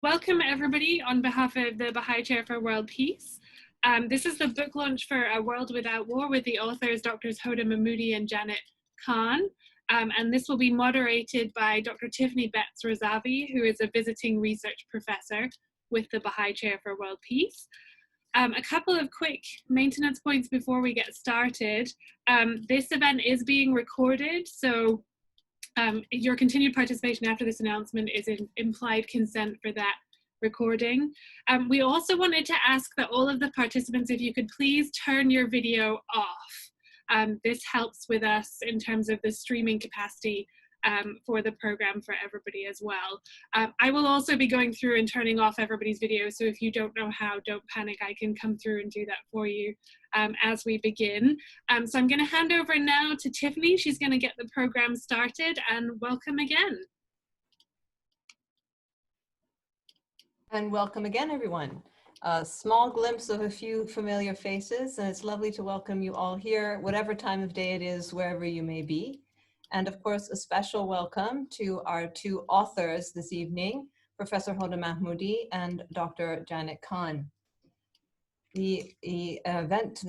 Welcome everybody on behalf of the Baha'i Chair for World Peace. This is the book launch for A World Without War with the authors Drs. Hoda Mahmudi and Janet Khan. And this will be moderated by Dr. Tiffani Betts Razavi, who is a visiting research professor with the Baha'i Chair for World Peace. A couple of quick maintenance points before we get started. This event is being recorded, so your continued participation after this announcement is an implied consent for that recording. We also wanted to ask that all of the participants, if you could please turn your video off. This helps with us in terms of the streaming capacity for the program for everybody as well. I will also be going through and turning off everybody's video, so if you don't know how, don't panic, I can come through and do that for you as we begin. So I'm going to hand over now to Tiffani. She's going to get the program started, and welcome again. And welcome again, everyone. A small glimpse of a few familiar faces, and it's lovely to welcome you all here, whatever time of day it is, wherever you may be. And of course, a special welcome to our two authors this evening, Professor Hoda Mahmudi and Dr. Janet Khan. The event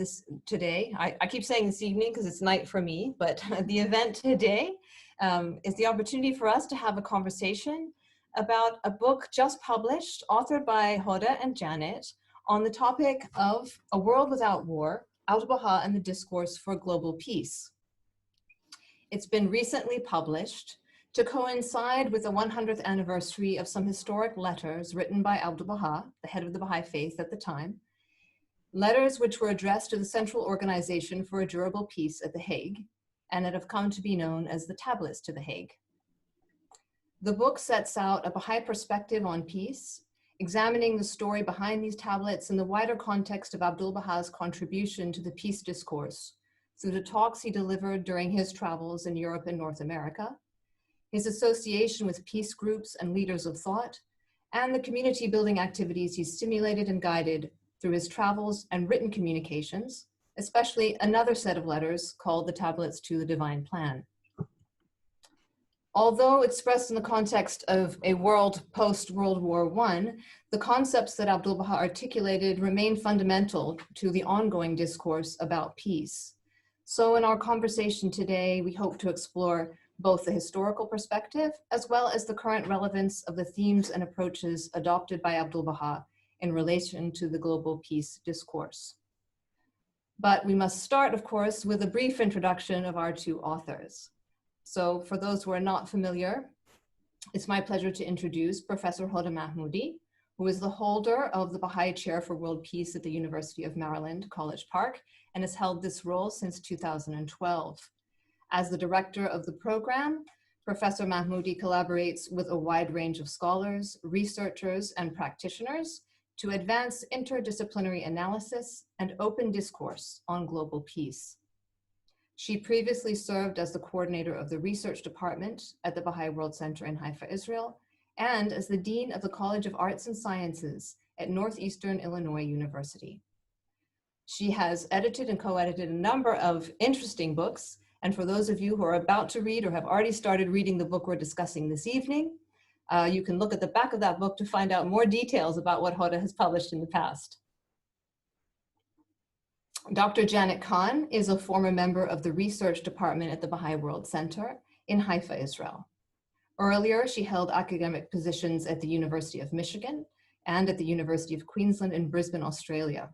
today, I keep saying this evening because it's night for me, but the event today is the opportunity for us to have a conversation about a book just published, authored by Hoda and Janet, on the topic of A World Without War, Abdu'l-Bahá and the Discourse for Global Peace. It's been recently published to coincide with the 100th anniversary of some historic letters written by Abdu'l-Bahá, the head of the Baha'i Faith at the time, letters which were addressed to the Central Organization for a Durable Peace at The Hague, and that have come to be known as the Tablets to The Hague. The book sets out a Baha'i perspective on peace, examining the story behind these tablets in the wider context of Abdu'l-Bahá's contribution to the peace discourse through the talks he delivered during his travels in Europe and North America, his association with peace groups and leaders of thought, and the community building activities he stimulated and guided through his travels and written communications, especially another set of letters called the Tablets to the Divine Plan. Although expressed in the context of a world post-World War I, the concepts that Abdu'l-Bahá articulated remain fundamental to the ongoing discourse about peace. So in our conversation today, we hope to explore both the historical perspective as well as the current relevance of the themes and approaches adopted by Abdu'l-Bahá in relation to the global peace discourse. But we must start, of course, with a brief introduction of our two authors. So for those who are not familiar, it's my pleasure to introduce Professor Hoda Mahmudi, who is the holder of the Baha'i Chair for World Peace at the University of Maryland, College Park, and has held this role since 2012. As the director of the program, Professor Mahmudi collaborates with a wide range of scholars, researchers, and practitioners to advance interdisciplinary analysis and open discourse on global peace. She previously served as the coordinator of the research department at the Baha'i World Center in Haifa, Israel, and as the dean of the College of Arts and Sciences at Northeastern Illinois University. She has edited and co-edited a number of interesting books, and for those of you who are about to read or have already started reading the book we're discussing this evening, you can look at the back of that book to find out more details about what Hoda has published in the past. Dr. Janet Khan is a former member of the research department at the Baha'i World Center in Haifa, Israel. Earlier, she held academic positions at the University of Michigan and at the University of Queensland in Brisbane, Australia.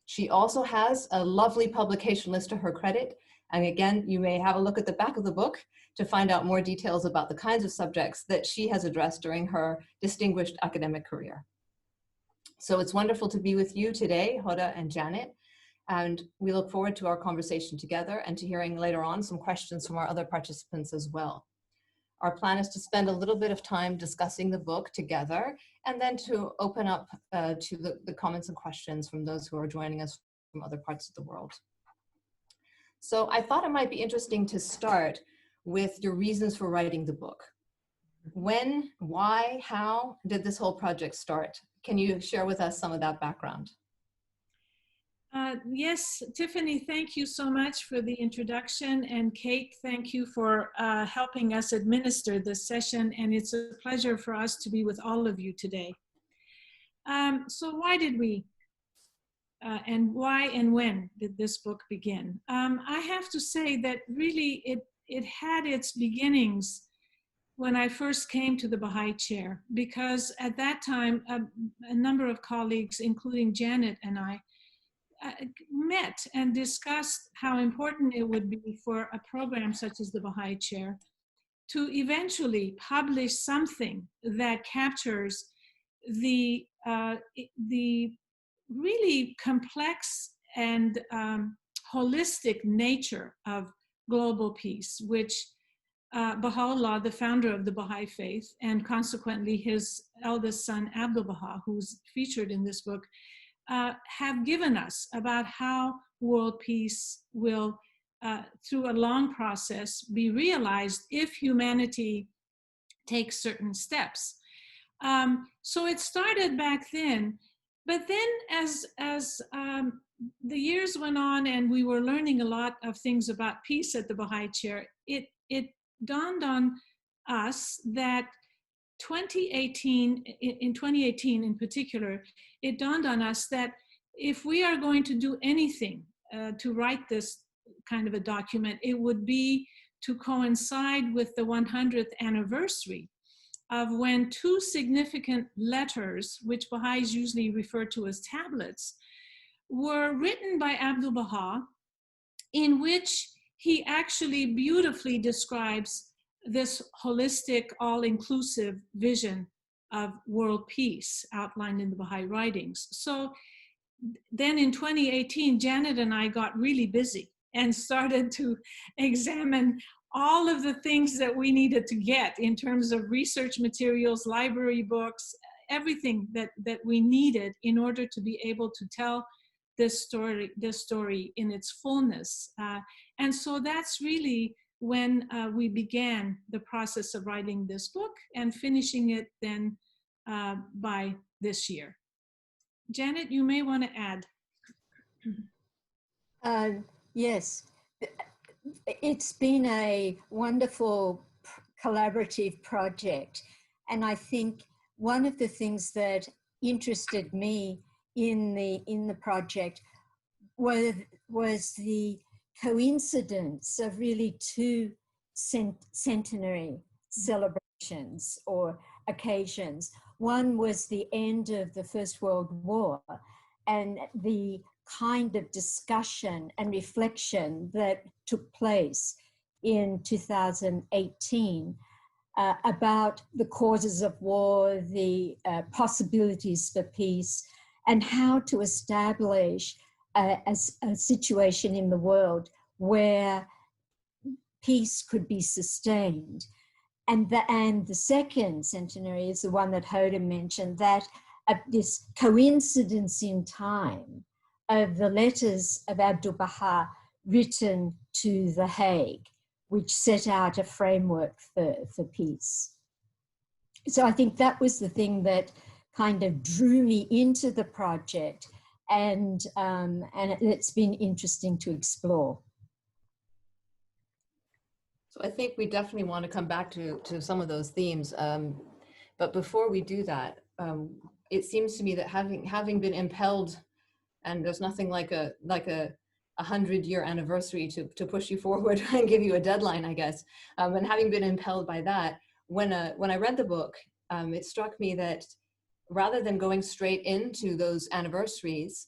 She also has a lovely publication list to her credit. And again, you may have a look at the back of the book to find out more details about the kinds of subjects that she has addressed during her distinguished academic career. So it's wonderful to be with you today, Hoda and Janet. And we look forward to our conversation together and to hearing later on some questions from our other participants as well. Our plan is to spend a little bit of time discussing the book together and then to open up to the comments and questions from those who are joining us from other parts of the world. So I thought it might be interesting to start with your reasons for writing the book. When, why, how did this whole project start? Can you share with us some of that background? Yes, Tiffani, thank you so much for the introduction, and Kate, thank you for helping us administer this session, and it's a pleasure for us to be with all of you today. So why did we, and why and when did this book begin? I have to say that really it had its beginnings when I first came to the Baha'i chair, because at that time, a number of colleagues, including Janet and I, met and discussed how important it would be for a program such as the Baha'i chair to eventually publish something that captures the really complex and holistic nature of global peace, which Baha'u'llah, the founder of the Baha'i Faith, and consequently his eldest son, Abdu'l-Bahá, who's featured in this book, have given us about how world peace will, through a long process, be realized if humanity takes certain steps. So it started back then, but then as the years went on and we were learning a lot of things about peace at the Baha'i chair, it dawned on us that in 2018 in particular, it dawned on us that if we are going to do anything to write this kind of a document, it would be to coincide with the 100th anniversary of when two significant letters, which Baha'is usually refer to as tablets, were written by Abdu'l-Bahá, in which he actually beautifully describes this holistic, all-inclusive vision of world peace outlined in the Baha'i writings. So then in 2018, Janet and I got really busy and started to examine all of the things that we needed to get in terms of research materials, library books, everything that we needed in order to be able to tell this story in its fullness. And so that's really when we began the process of writing this book and finishing it then by this year. Janet, you may want to add. Yes, it's been a wonderful collaborative project. And I think one of the things that interested me in the project was the coincidence of really two centenary celebrations or occasions. One was the end of the First World War and the kind of discussion and reflection that took place in 2018 about the causes of war, the possibilities for peace, and how to establish a situation in the world where peace could be sustained. And the second centenary is the one that Hoda mentioned, that this coincidence in time of the letters of Abdu'l-Bahá written to the Hague, which set out a framework for peace. So I think that was the thing that kind of drew me into the project, and it's been interesting to explore. So I think we definitely want to come back to some of those themes. But before we do that, it seems to me that having been impelled, and there's nothing like a 100-year anniversary to push you forward and give you a deadline, I guess. And having been impelled by that, when I read the book, it struck me that rather than going straight into those anniversaries,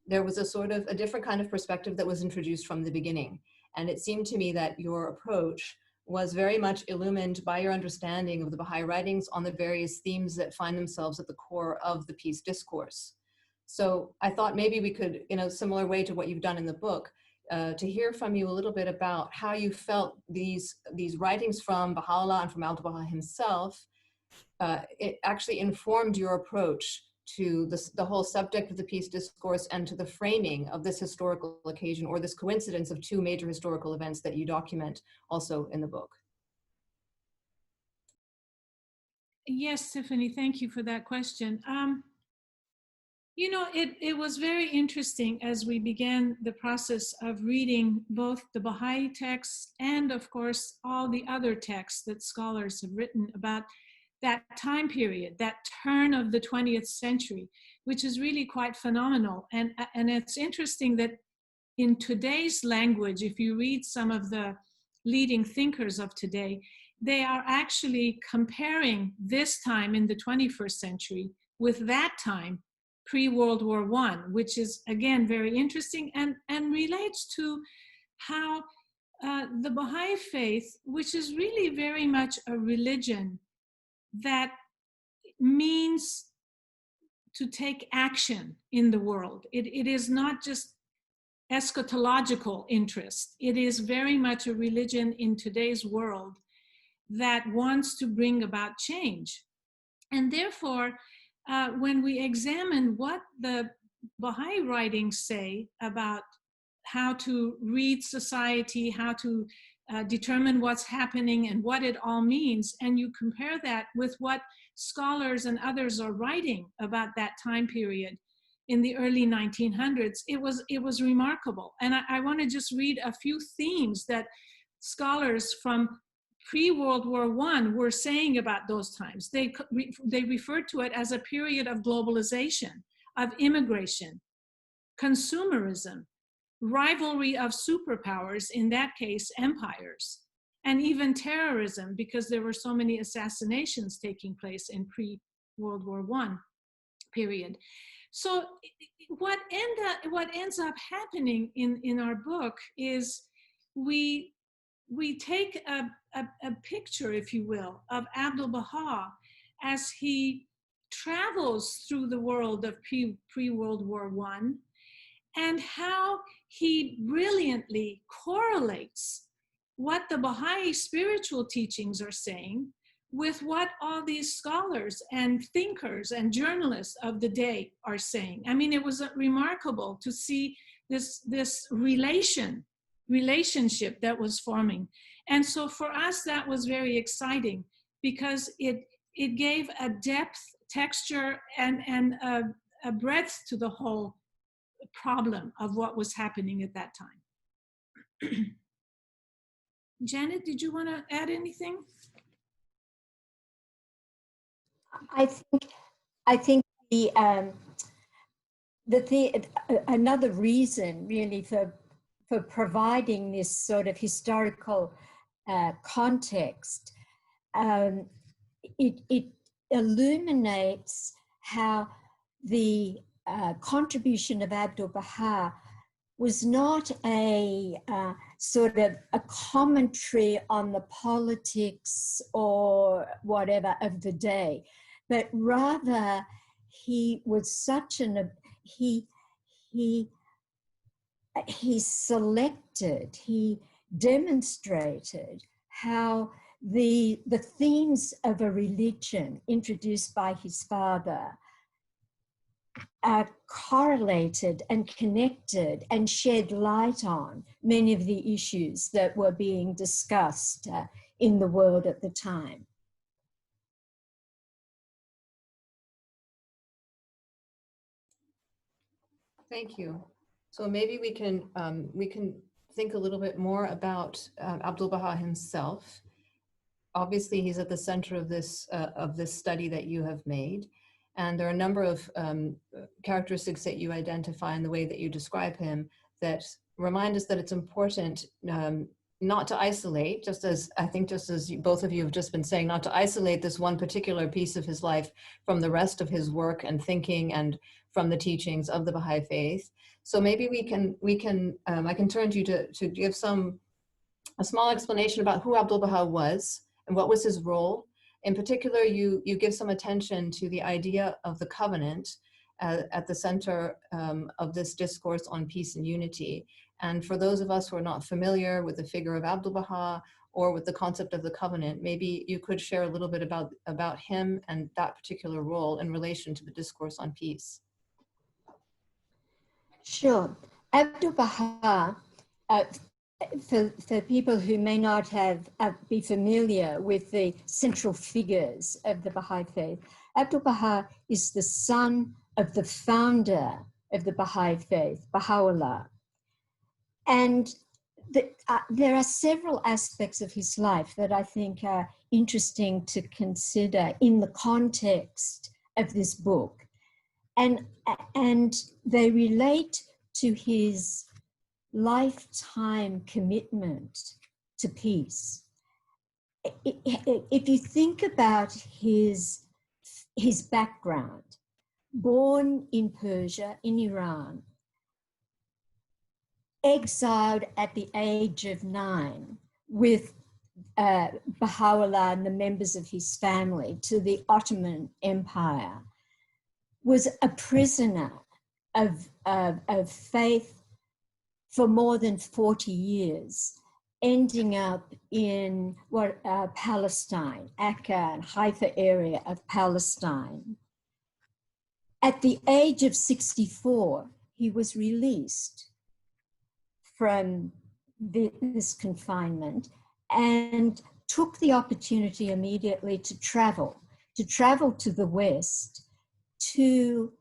there was a sort of a different kind of perspective that was introduced from the beginning. And it seemed to me that your approach was very much illumined by your understanding of the Baha'i writings on the various themes that find themselves at the core of the peace discourse. So I thought maybe we could, in a similar way to what you've done in the book, to hear from you a little bit about how you felt these writings from Baha'u'llah and from Abdu'l-Bahá himself, it actually informed your approach to the whole subject of the peace discourse and to the framing of this historical occasion, or this coincidence of two major historical events that you document also in the book. Yes, Tiffani, thank you for that question. You know, it was very interesting as we began the process of reading both the Baha'i texts and, of course, all the other texts that scholars have written about that time period, that turn of the 20th century, which is really quite phenomenal. And it's interesting that in today's language, if you read some of the leading thinkers of today, they are actually comparing this time in the 21st century with that time pre-World War I, which is, again, very interesting and relates to how the Baha'i Faith, which is really very much a religion that means to take action in the world. It is not just eschatological interest. It is very much a religion in today's world that wants to bring about change. And therefore, when we examine what the Baha'i writings say about how to read society, how to determine what's happening and what it all means, and you compare that with what scholars and others are writing about that time period in the early 1900s, it was remarkable. And I want to just read a few themes that scholars from pre-World War I were saying about those times. They referred to it as a period of globalization, of immigration, consumerism, rivalry of superpowers, in that case, empires, and even terrorism, because there were so many assassinations taking place in pre-World War I period. So what ends up happening in our book is we take a picture, if you will, of Abdu'l-Bahá as he travels through the world of pre-World War I, and how he brilliantly correlates what the Baha'i spiritual teachings are saying with what all these scholars and thinkers and journalists of the day are saying. I mean, it was remarkable to see this relationship that was forming. And so for us, that was very exciting, because it gave a depth, texture, and a breadth to the whole problem of what was happening at that time. Janet, did you want to add anything? I think another reason really for providing this sort of historical context, it illuminates how the contribution of Abdu'l-Bahá was not a sort of a commentary on the politics or whatever of the day, but rather he was such he selected, he demonstrated how the themes of a religion introduced by his father correlated and connected and shed light on many of the issues that were being discussed in the world at the time. Thank you. So maybe we can think a little bit more about Abdu'l-Bahá himself. Obviously, he's at the center of this study that you have made. And there are a number of characteristics that you identify in the way that you describe him that remind us that it's important not to isolate, just as both of you have just been saying, not to isolate this one particular piece of his life from the rest of his work and thinking and from the teachings of the Baha'i Faith. So maybe I can turn to you to give a small explanation about who Abdu'l-Bahá was and what was his role. In particular, you give some attention to the idea of the covenant at the center of this discourse on peace and unity. And for those of us who are not familiar with the figure of Abdu'l-Bahá or with the concept of the covenant, maybe you could share a little bit about him and that particular role in relation to the discourse on peace. Sure. Abdu'l-Bahá, for people who may not be familiar with the central figures of the Baha'i Faith, Abdu'l-Bahá is the son of the founder of the Baha'i Faith, Baha'u'llah. And there are several aspects of his life that I think are interesting to consider in the context of this book. And they relate to his lifetime commitment to peace. If you think about his background, born in Persia, in Iran, exiled at the age of 9 with Baha'u'llah and the members of his family to the Ottoman Empire, was a prisoner of faith for more than 40 years, ending up in Palestine, Akka and Haifa area of Palestine. At the age of 64, he was released from this confinement and took the opportunity immediately to travel to the West, to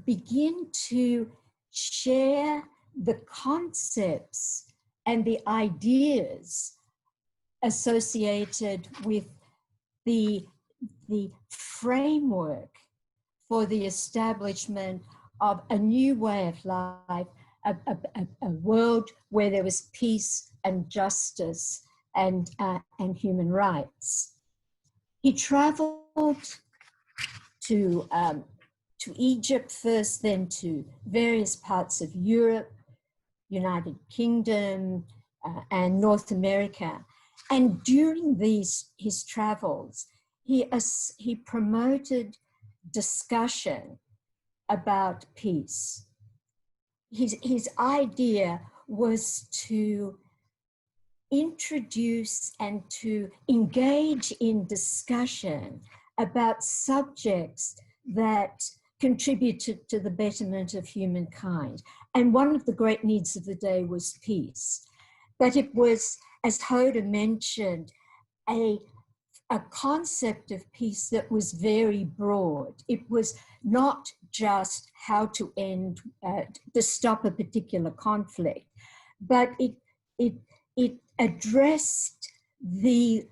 begin to share the concepts and the ideas associated with the framework for the establishment of a new way of life, a world where there was peace and justice and human rights. He traveled to Egypt first, then to various parts of Europe, United Kingdom, and North America. And during his travels, he promoted discussion about peace. His idea was to introduce and to engage in discussion about subjects that contributed to the betterment of humankind. And one of the great needs of the day was peace. But it was, as Hoda mentioned, a concept of peace that was very broad. It was not just how to end, to stop a particular conflict, but it addressed the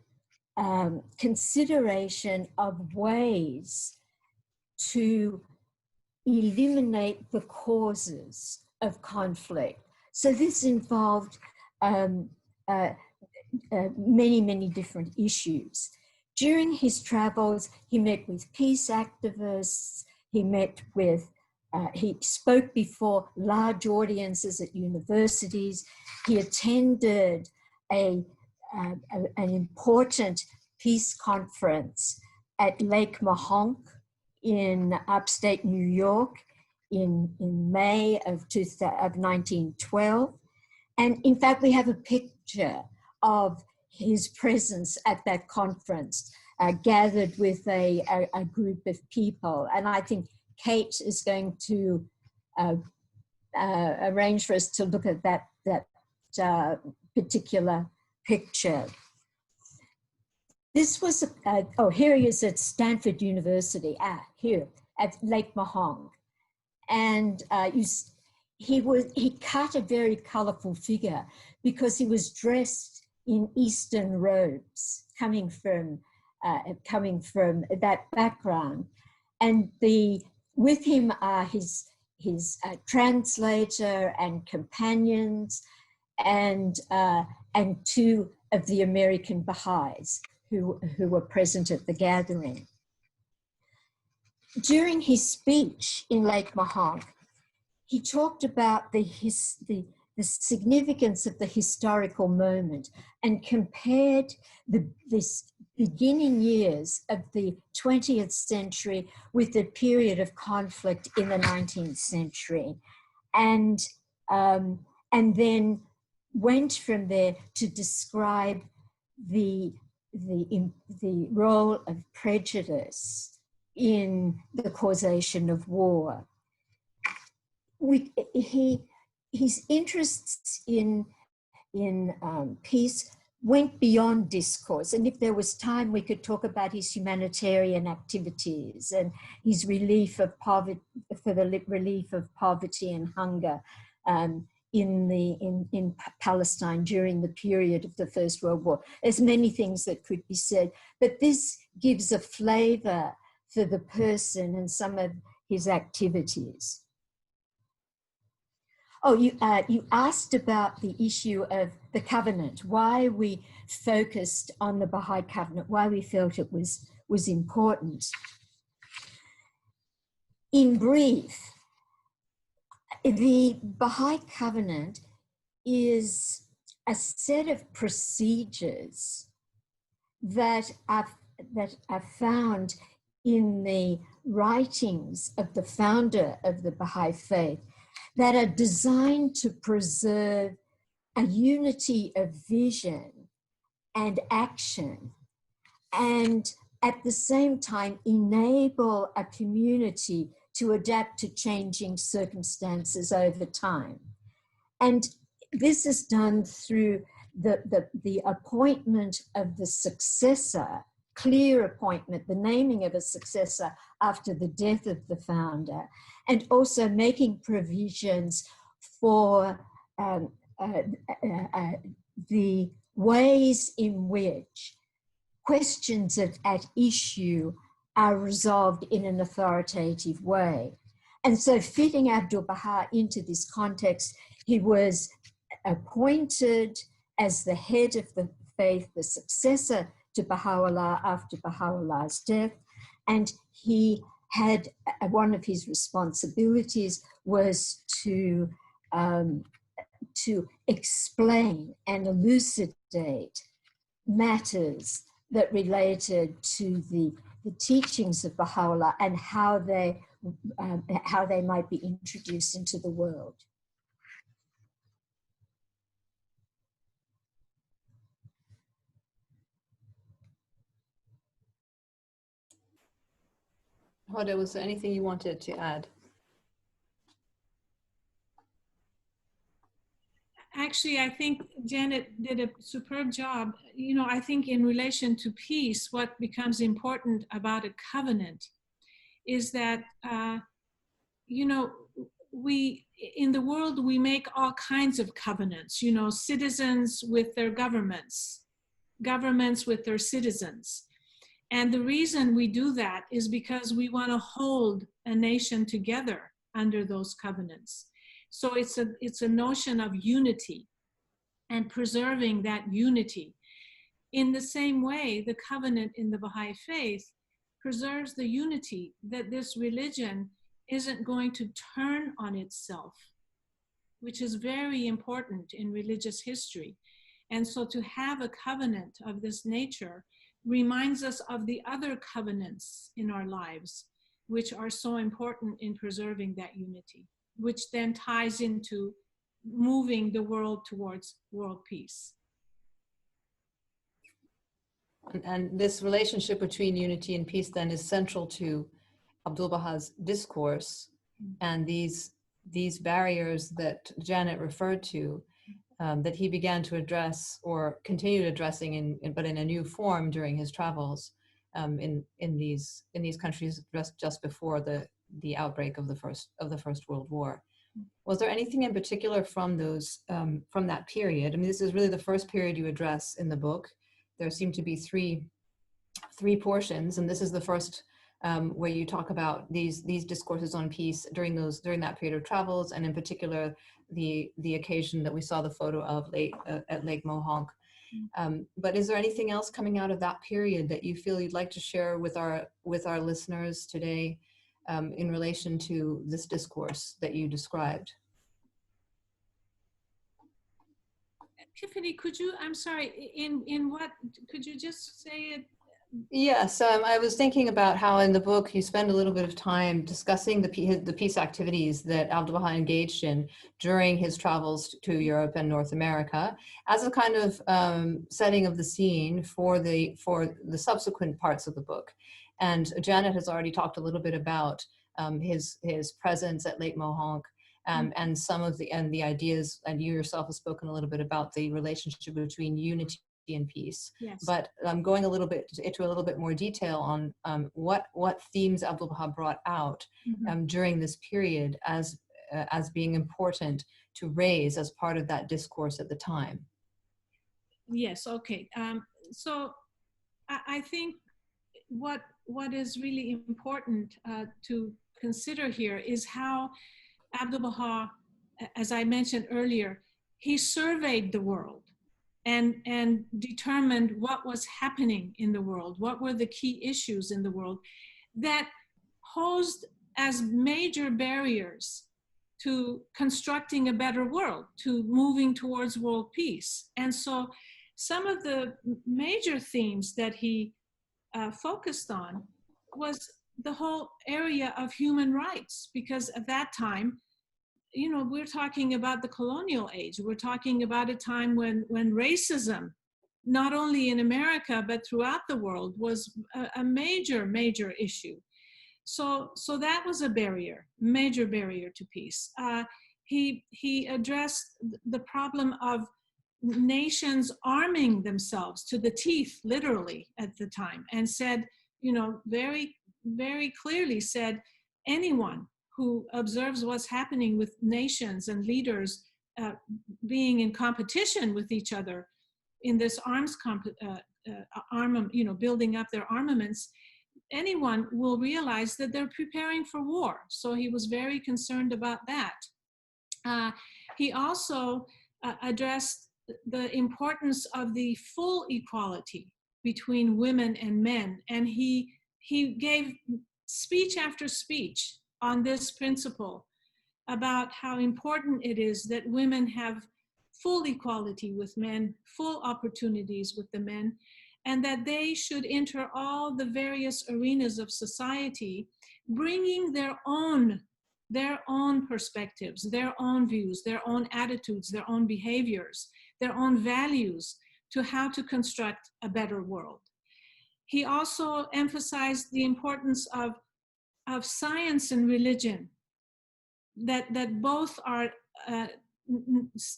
consideration of ways to eliminate the causes of conflict. So this involved many, many different issues. During his travels, he met with peace activists, he spoke before large audiences at universities, he attended an important peace conference at Lake Mahonk in upstate New York in May of 1912. And in fact, we have a picture of his presence at that conference, gathered with a group of people. And I think Kate is going to arrange for us to look at that particular picture. This was, here he is at Stanford University, here at Lake Mahonk. And he cut a very colorful figure because he was dressed in Eastern robes, coming from that background. And with him are his translator and companions, and two of the American Baha'is who were present at the gathering. During his speech in Lake Mahonk, he talked about the significance of the historical moment and compared this beginning years of the 20th century with the period of conflict in the 19th century, and then went from there to describe the role of prejudice in the causation of war. His interests in peace went beyond discourse, and if there was time, we could talk about his humanitarian activities and his relief of poverty, for the relief of poverty and hunger in Palestine during the period of the First World War. There's many things that could be said, but this gives a flavor for the person and some of his activities. Oh, you asked about the issue of the covenant, why we focused on the Baha'i covenant, why we felt it was important. In brief, the Baha'i covenant is a set of procedures that are found in the writings of the founder of the Baha'i Faith that are designed to preserve a unity of vision and action, and at the same time enable a community to adapt to changing circumstances over time. And this is done through the appointment of the successor, clear appointment, the naming of a successor after the death of the founder, and also making provisions for the ways in which questions at issue are resolved in an authoritative way. And so fitting Abdu'l-Bahá into this context, he was appointed as the head of the faith, the successor to Baha'u'llah after Baha'u'llah's death, and he had one of his responsibilities was to explain and elucidate matters that related to the teachings of Baha'u'llah and how they might be introduced into the world. Hoda, was there anything you wanted to add? Actually, I think Janet did a superb job. You know, I think in relation to peace, what becomes important about a covenant is that, you know, in the world, we make all kinds of covenants, you know, citizens with their governments, governments with their citizens. And the reason we do that is because we want to hold a nation together under those covenants. So it's a notion of unity and preserving that unity. In the same way, the covenant in the Baha'i Faith preserves the unity that this religion isn't going to turn on itself, which is very important in religious history. And so to have a covenant of this nature reminds us of the other covenants in our lives, which are so important in preserving that unity, which then ties into moving the world towards world peace. And this relationship between unity and peace then is central to Abdu'l-Bahá's discourse, and these barriers that Janet referred to, that he began to address or continued addressing but in a new form during his travels in these countries just before the outbreak of the First World War. Was there anything in particular from that period? I mean, this is really the first period you address in the book. There seem to be three portions, and this is the first where you talk about these discourses on peace during that period of travels, and in particular the occasion that we saw the photo of at Lake Mohonk. But is there anything else coming out of that period that you feel you'd like to share with our listeners today in relation to this discourse that you described? Tiffani, could you, I'm sorry, in what, could you just say it? Yes, I was thinking about how in the book you spend a little bit of time discussing the peace activities that Abdu'l-Bahá engaged in during his travels to Europe and North America, as a kind of setting of the scene for the subsequent parts of the book. And Janet has already talked a little bit about his presence at Lake Mohonk, and some of the ideas, and you yourself have spoken a little bit about the relationship between unity and peace. Yes. But going a little bit more detail on what themes Abdu'l-Bahá brought out during this period as as being important to raise as part of that discourse at the time? Yes, okay. So I think what is really important to consider here is how Abdu'l-Bahá, as I mentioned earlier, he surveyed the world and determined what was happening in the world, what were the key issues in the world that posed as major barriers to constructing a better world, to moving towards world peace. And so some of the major themes that he focused on was the whole area of human rights, because at that time, you know, we're talking about the colonial age. We're talking about a time when racism, not only in America, but throughout the world, was a major, major issue. So that was a barrier, major barrier to peace. He addressed the problem of nations arming themselves to the teeth, literally, at the time, and said, you know, very, very clearly said, anyone who observes what's happening with nations and leaders being in competition with each other in this building up their armaments, anyone will realize that they're preparing for war. So he was very concerned about that. He also addressed the importance of the full equality between women and men, and he gave speech after speech on this principle about how important it is that women have full equality with men, full opportunities with the men, and that they should enter all the various arenas of society, bringing their own perspectives, their own views, their own attitudes, their own behaviors, their own values to how to construct a better world. He also emphasized the importance of science and religion, that both are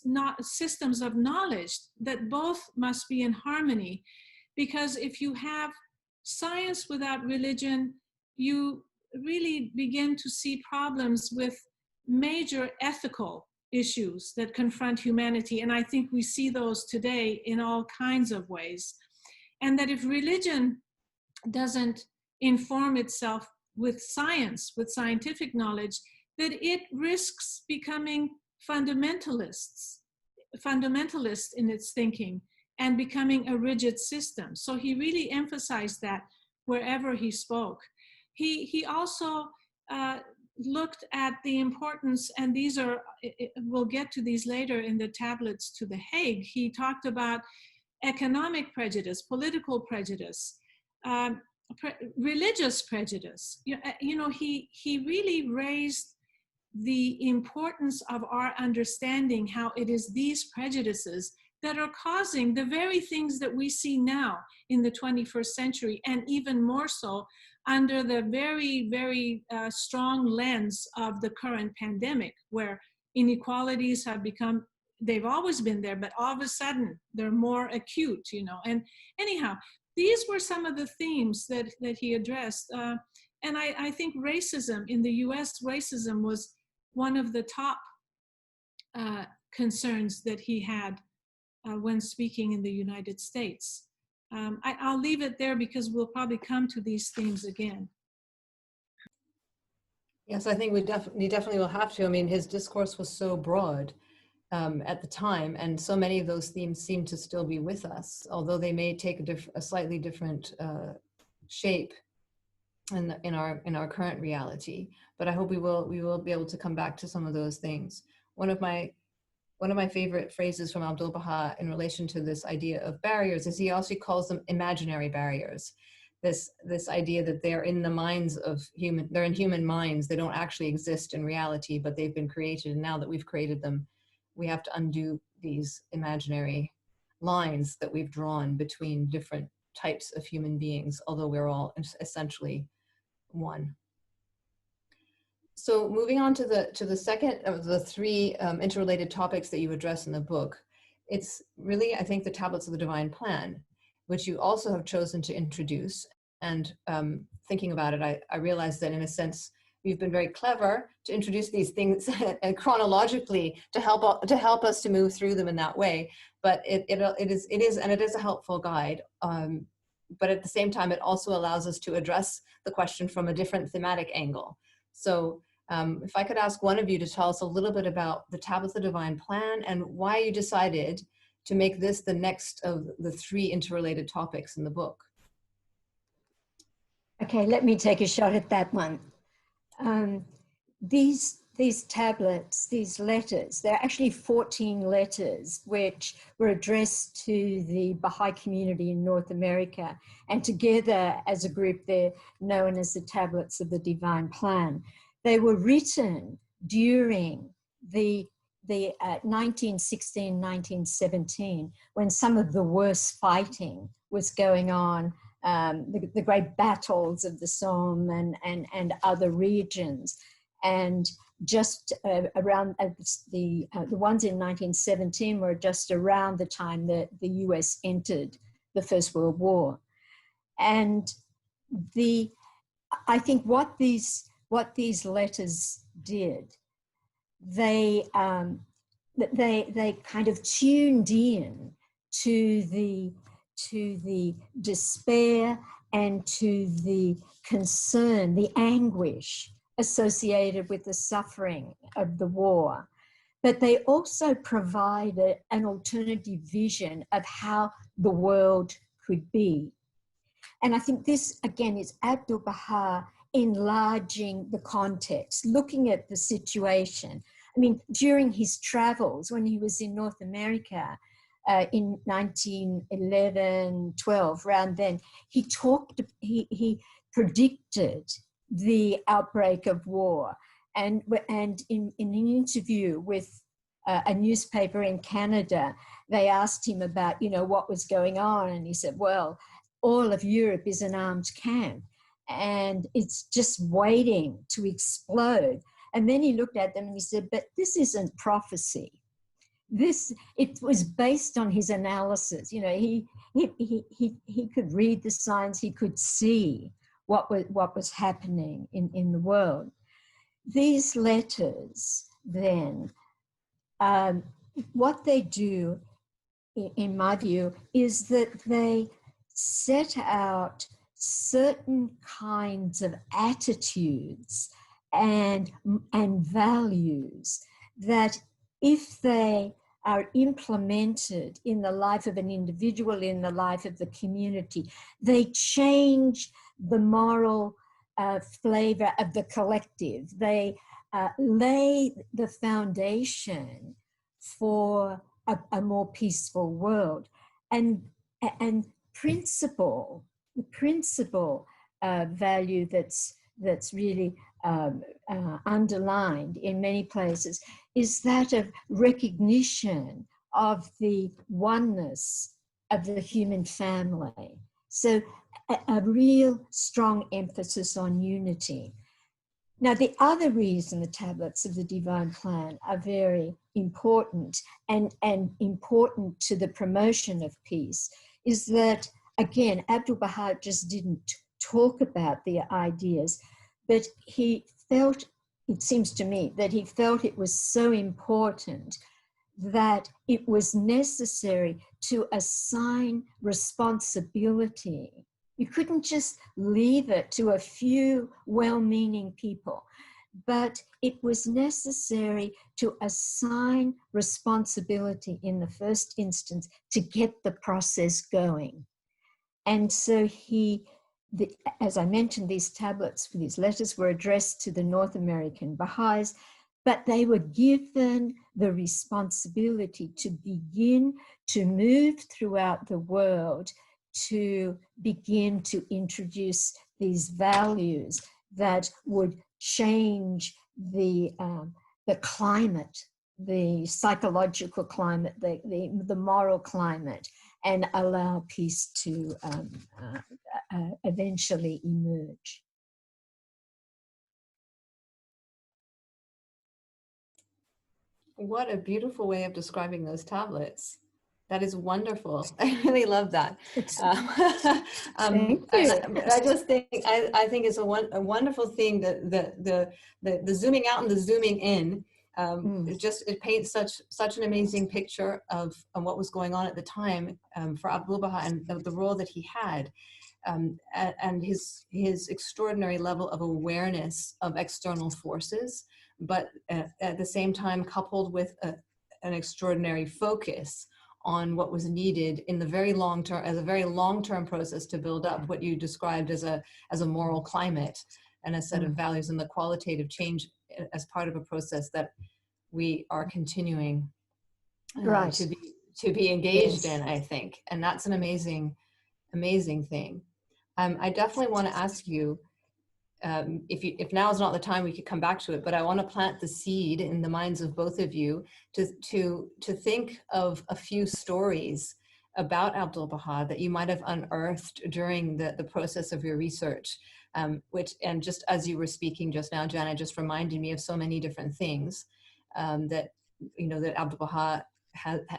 not systems of knowledge, that both must be in harmony. Because if you have science without religion, you really begin to see problems with major ethical issues that confront humanity. And I think we see those today in all kinds of ways. And that if religion doesn't inform itself with science, with scientific knowledge, that it risks becoming fundamentalist in its thinking and becoming a rigid system. So he really emphasized that wherever he spoke. He also looked at the importance, and these are, we'll get to these later in the tablets to the Hague. He talked about economic prejudice, political prejudice, religious prejudice. You know, he really raised the importance of our understanding how it is these prejudices that are causing the very things that we see now in the 21st century, and even more so under the very, very strong lens of the current pandemic, where inequalities have become, they've always been there, but all of a sudden they're more acute, you know. And anyhow, these were some of the themes that he addressed. And I think racism in the US, racism was one of the top concerns that he had when speaking in the United States. I'll leave it there because we'll probably come to these themes again. Yes, I think we definitely will have to. I mean, his discourse was so broad at the time, and so many of those themes seem to still be with us, although they may take a slightly different shape in our current reality. But I hope we will be able to come back to some of those things. One of my favorite phrases from Abdu'l-Bahá in relation to this idea of barriers is he also calls them imaginary barriers. This idea that they're in the minds of they're in human minds. They don't actually exist in reality, but they've been created. And now that we've created them, we have to undo these imaginary lines that we've drawn between different types of human beings, although we're all essentially one. So moving on to the second of the three interrelated topics that you address in the book, it's really, I think, the Tablets of the Divine Plan, which you also have chosen to introduce. And thinking about it, I realized that in a sense, you've been very clever to introduce these things chronologically to help us to move through them in that way. But it is a helpful guide. But at the same time, it also allows us to address the question from a different thematic angle. So if I could ask one of you to tell us a little bit about the Tablets of the Divine Plan and why you decided to make this the next of the 3 interrelated topics in the book. Okay, let me take a shot at that one. These tablets, these letters, there are actually 14 letters which were addressed to the Baha'i community in North America, and together as a group they're known as the Tablets of the Divine Plan. They were written during the 1916, 1917, when some of the worst fighting was going on, the great battles of the Somme and other regions. And just around the ones in 1917 were just around the time that the US entered the First World War. And I think what these letters did, they kind of tuned in to the despair and to the concern, the anguish associated with the suffering of the war. But they also provided an alternative vision of how the world could be. And I think this, again, is Abdu'l-Bahá enlarging the context, looking at the situation. I mean, during his travels, when he was in North America in 1911, 12, around then, he predicted the outbreak of war. And in an interview with a newspaper in Canada, they asked him about, what was going on. And he said, well, all of Europe is an armed camp and it's just waiting to explode. And then he looked at them and he said, but this isn't prophecy. It was based on his analysis. He could read the signs, he could see what was happening in the world. These letters then, what they do, in my view, is that they set out certain kinds of attitudes and values that, if they are implemented in the life of an individual, in the life of the community, they change the moral flavor of the collective. They lay the foundation for a more peaceful world. And the principal value that's really underlined in many places is that of recognition of the oneness of the human family. So a real strong emphasis on unity. Now, the other reason the Tablets of the Divine Plan are very important and important to the promotion of peace is that, again, Abdu'l-Bahá just didn't talk about the ideas, but he felt, it seems to me, that he felt it was so important that it was necessary to assign responsibility. You couldn't just leave it to a few well-meaning people, but it was necessary to assign responsibility in the first instance to get the process going. And so as I mentioned, these tablets, these letters were addressed to the North American Baha'is, but they were given the responsibility to begin to move throughout the world to begin to introduce these values that would change the climate, the psychological climate, the moral climate, and allow peace to eventually emerge. What a beautiful way of describing those tablets. That is wonderful. I really love that. Thank you. I just think I think it's a wonderful thing that the zooming out and the zooming in. It paints such an amazing picture of what was going on at the time for Abdu'l-Bahá and the role that he had, and his extraordinary level of awareness of external forces, but at the same time coupled with an extraordinary focus on what was needed in the very long term, as a very long-term process to build up what you described as a moral climate and a set of values, and the qualitative change as part of a process that we are continuing to be engaged in, I think. And that's an amazing thing. I definitely want to ask you, if now is not the time, we could come back to it, but I want to plant the seed in the minds of both of you to think of a few stories about Abdu'l-Bahá that you might have unearthed during the process of your research, and just as you were speaking just now, Jana, just reminded me of so many different things that Abdu'l-Bahá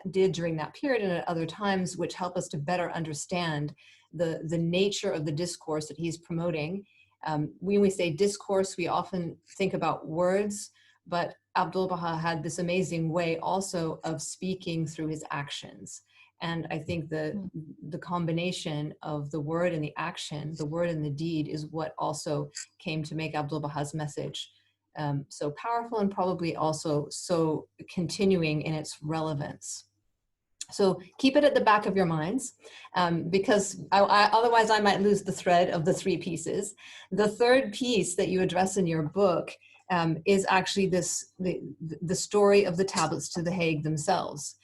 did during that period and at other times, which help us to better understand the nature of the discourse that he's promoting. When we say discourse, we often think about words, but Abdu'l-Bahá had this amazing way also of speaking through his actions. And I think the combination of the word and the action, the word and the deed, is what also came to make Abdu'l-Bahá's message so powerful, and probably also so continuing in its relevance. So keep it at the back of your minds, because otherwise I might lose the thread of the three pieces. The third piece that you address in your book is actually the story of the tablets to the Hague themselves.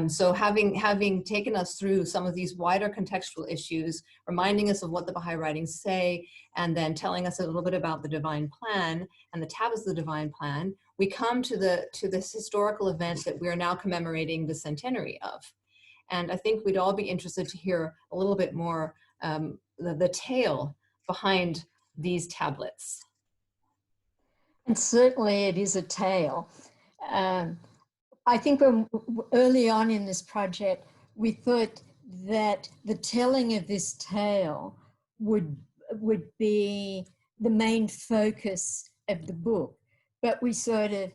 So having taken us through some of these wider contextual issues, reminding us of what the Baha'i writings say, and then telling us a little bit about the divine plan and the tablets of the divine plan, we come to this historical event that we are now commemorating the centenary of. And I think we'd all be interested to hear a little bit more the tale behind these tablets. And certainly it is a tale. I think when early on in this project, we thought that the telling of this tale would be the main focus of the book. But we sort of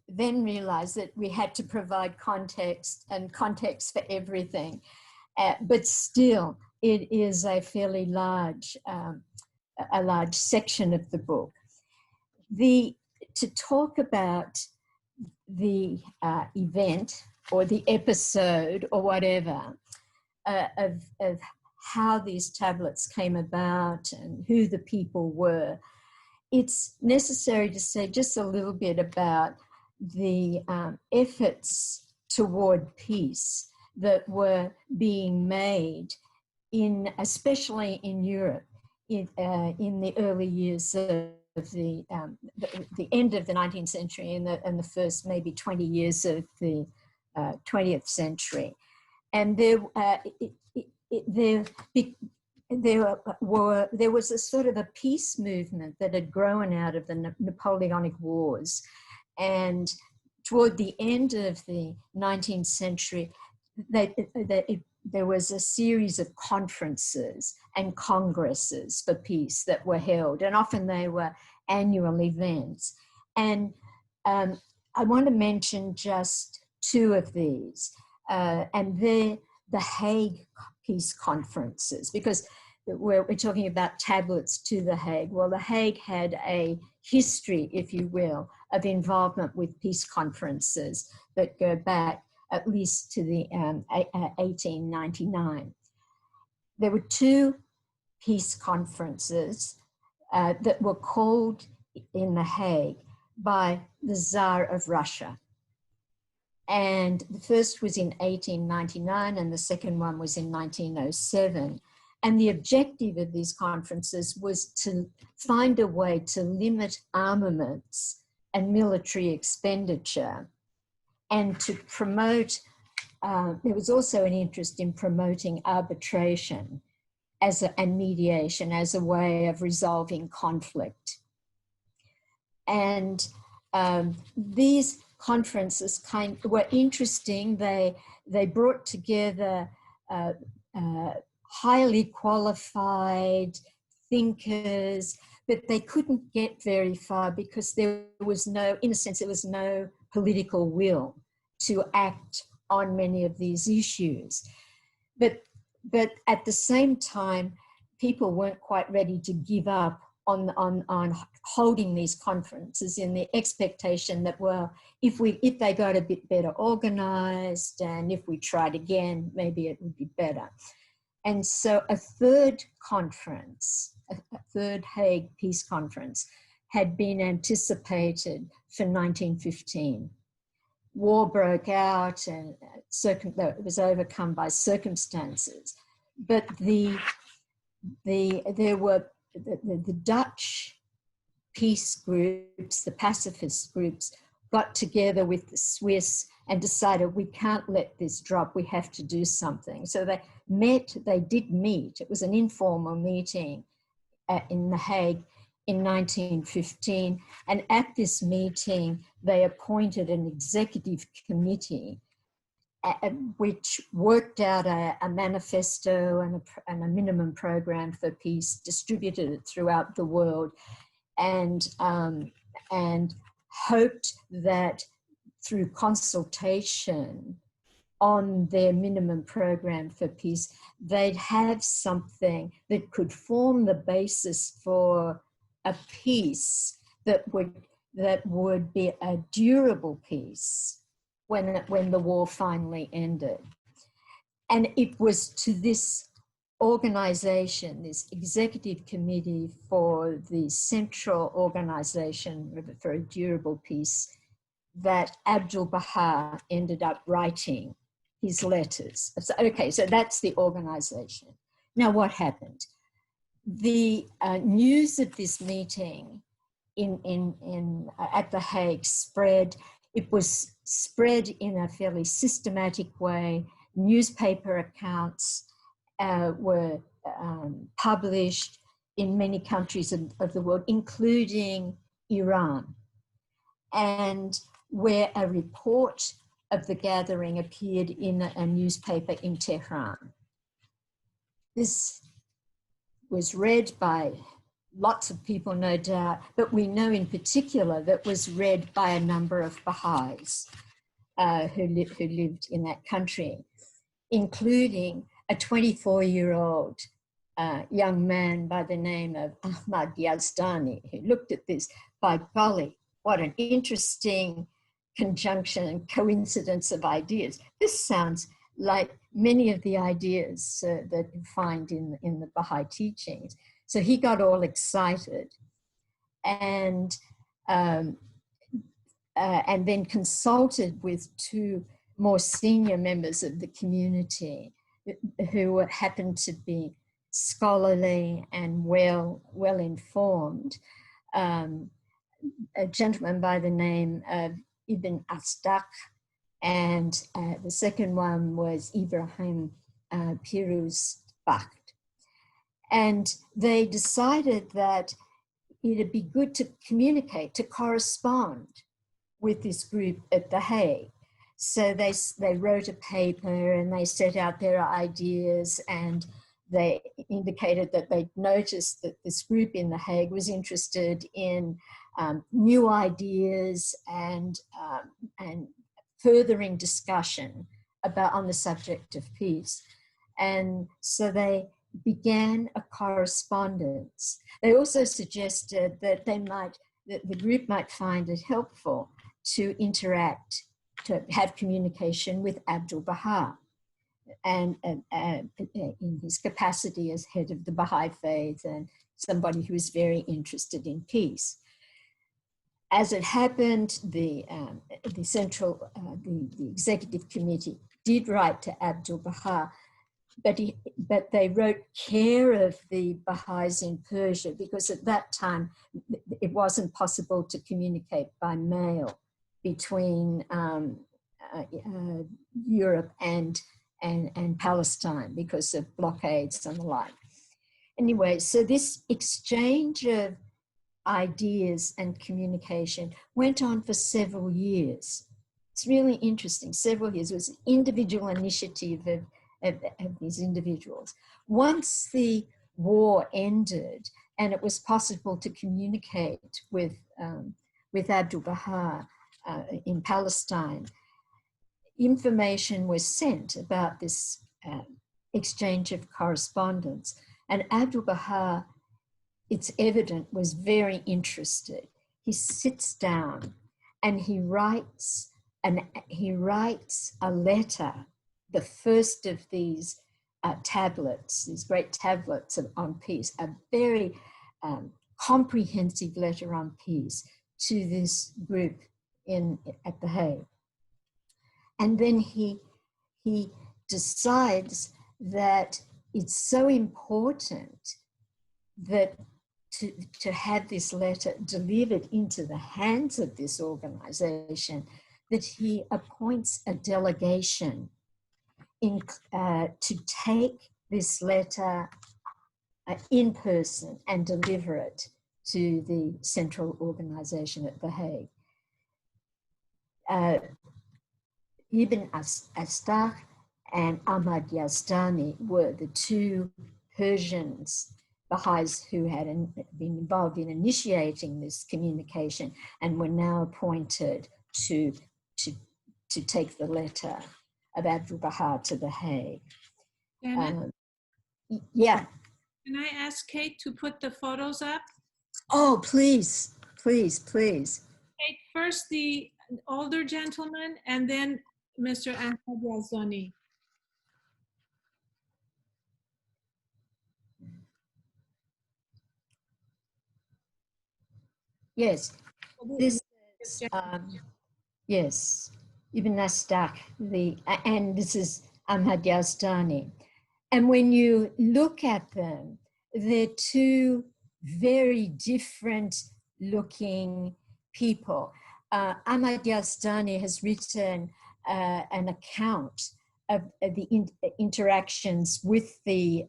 then realized that we had to provide context for everything. But still, it is a fairly large section of the book. To talk about the event or the episode or whatever of how these tablets came about and who the people were, it's necessary to say just a little bit about the efforts toward peace that were being made especially in Europe in the early years of the end of the 19th century and the first maybe 20 years of the 20th century. And there was a sort of a peace movement that had grown out of the Napoleonic Wars. And toward the end of the 19th century, there was a series of conferences and congresses for peace that were held, and often they were annual events. And I want to mention just two of these, and they're the Hague peace conferences, because we're talking about tablets to the Hague. Well, the Hague had a history, if you will, of involvement with peace conferences that go back at least to the 1899. There were two peace conferences that were called in The Hague by the Tsar of Russia. And the first was in 1899 and the second one was in 1907. And the objective of these conferences was to find a way to limit armaments and military expenditure, and to promote, there was also an interest in promoting arbitration and mediation as a way of resolving conflict. And these conferences were interesting. They brought together highly qualified thinkers, but they couldn't get very far because there was no, in a sense, there was no political will to act on many of these issues. But at the same time, people weren't quite ready to give up on holding these conferences in the expectation that, well, if they got a bit better organized and if we tried again, maybe it would be better. And so a third conference, a third Hague Peace Conference, had been anticipated for 1915. War broke out and it was overcome by circumstances. But the Dutch peace groups, the pacifist groups, got together with the Swiss and decided we can't let this drop, we have to do something. So they did meet. It was an informal meeting in The Hague in 1915. And at this meeting, they appointed an executive committee which worked out a manifesto and a minimum program for peace, distributed it throughout the world, and hoped that through consultation on their minimum program for peace, they'd have something that could form the basis for a peace that would be a durable peace when the war finally ended. And it was to this organization, this executive committee for the central organization for a durable peace, that Abdu'l-Bahá ended up writing his letters. So, okay, so that's the organization. Now what happened? The news of this meeting at The Hague spread. It was spread in a fairly systematic way. Newspaper accounts were published in many countries of the world, including Iran, and where a report of the gathering appeared in a newspaper in Tehran. This was read by lots of people, no doubt, but we know in particular that was read by a number of Baha'is who lived in that country, including a 24-year-old young man by the name of Ahmad Yazdani, who looked at this. By golly, what an interesting conjunction and coincidence of ideas. This sounds like many of the ideas that you find in the Baha'i teachings. So he got all excited and then consulted with two more senior members of the community who happened to be scholarly and well informed. A gentleman by the name of Ibn Asdaq, and the second one was Ibrahim Piruz Bakht. And they decided that it'd be good to communicate, to correspond with this group at The Hague. So they wrote a paper and they set out their ideas, and they indicated that they'd noticed that this group in The Hague was interested in new ideas and furthering discussion on the subject of peace. And so they began a correspondence. They also suggested that the group might find it helpful to interact, to have communication with Abdu'l-Bahá, and in his capacity as head of the Baha'i Faith and somebody who was very interested in peace. As it happened, the executive committee did write to Abdu'l-Bahá, but they wrote care of the Baha'is in Persia, because at that time it wasn't possible to communicate by mail between Europe and Palestine because of blockades and the like. Anyway, so this exchange of ideas and communication went on for several years. It's really interesting. Several years. It was an individual initiative of these individuals. Once the war ended and it was possible to communicate with Abdu'l-Bahá in Palestine, information was sent about this exchange of correspondence. And Abdu'l-Bahá, it's evident, was very interested. He sits down and he writes a letter, the first of these tablets, these great tablets on peace, a very comprehensive letter on peace to this group at The Hague. And then he decides that it's so important that to have this letter delivered into the hands of this organization, that he appoints a delegation to take this letter in person and deliver it to the central organization at The Hague. Ibn Astagh and Ahmad Yazdani were the two Persians, Baha'is, who had been involved in initiating this communication and were now appointed to take the letter of Abdu'l-Bahá to The Hague. Yeah. Can I ask Kate to put the photos up? Oh, please, please, please. Kate, first the older gentleman and then Mr. Ahmad Yazdani. Yes, this is, yes, Ibn Astagh, and this is Ahmad Yazdani. And when you look at them, they're two very different looking people. Ahmad Yazdani has written an account of the interactions with the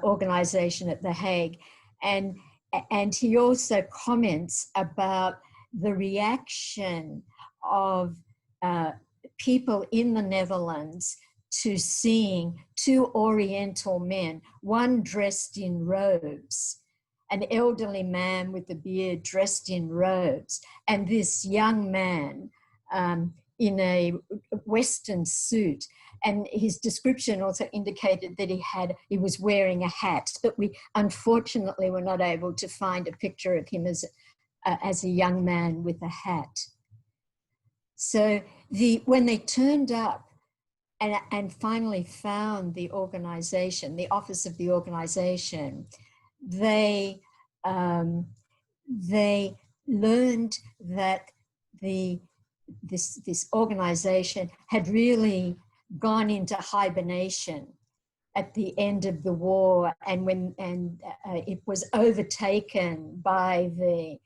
organization at The Hague, and he also comments about the reaction of people in the Netherlands to seeing two Oriental men, one dressed in robes, an elderly man with a beard dressed in robes, and this young man in a Western suit. And his description also indicated that he was wearing a hat, but we unfortunately were not able to find a picture of him as a young man with a hat. So when they turned up and finally found the organization, the office of the organization, they learned that this organization had really gone into hibernation at the end of the war, and it was overtaken by the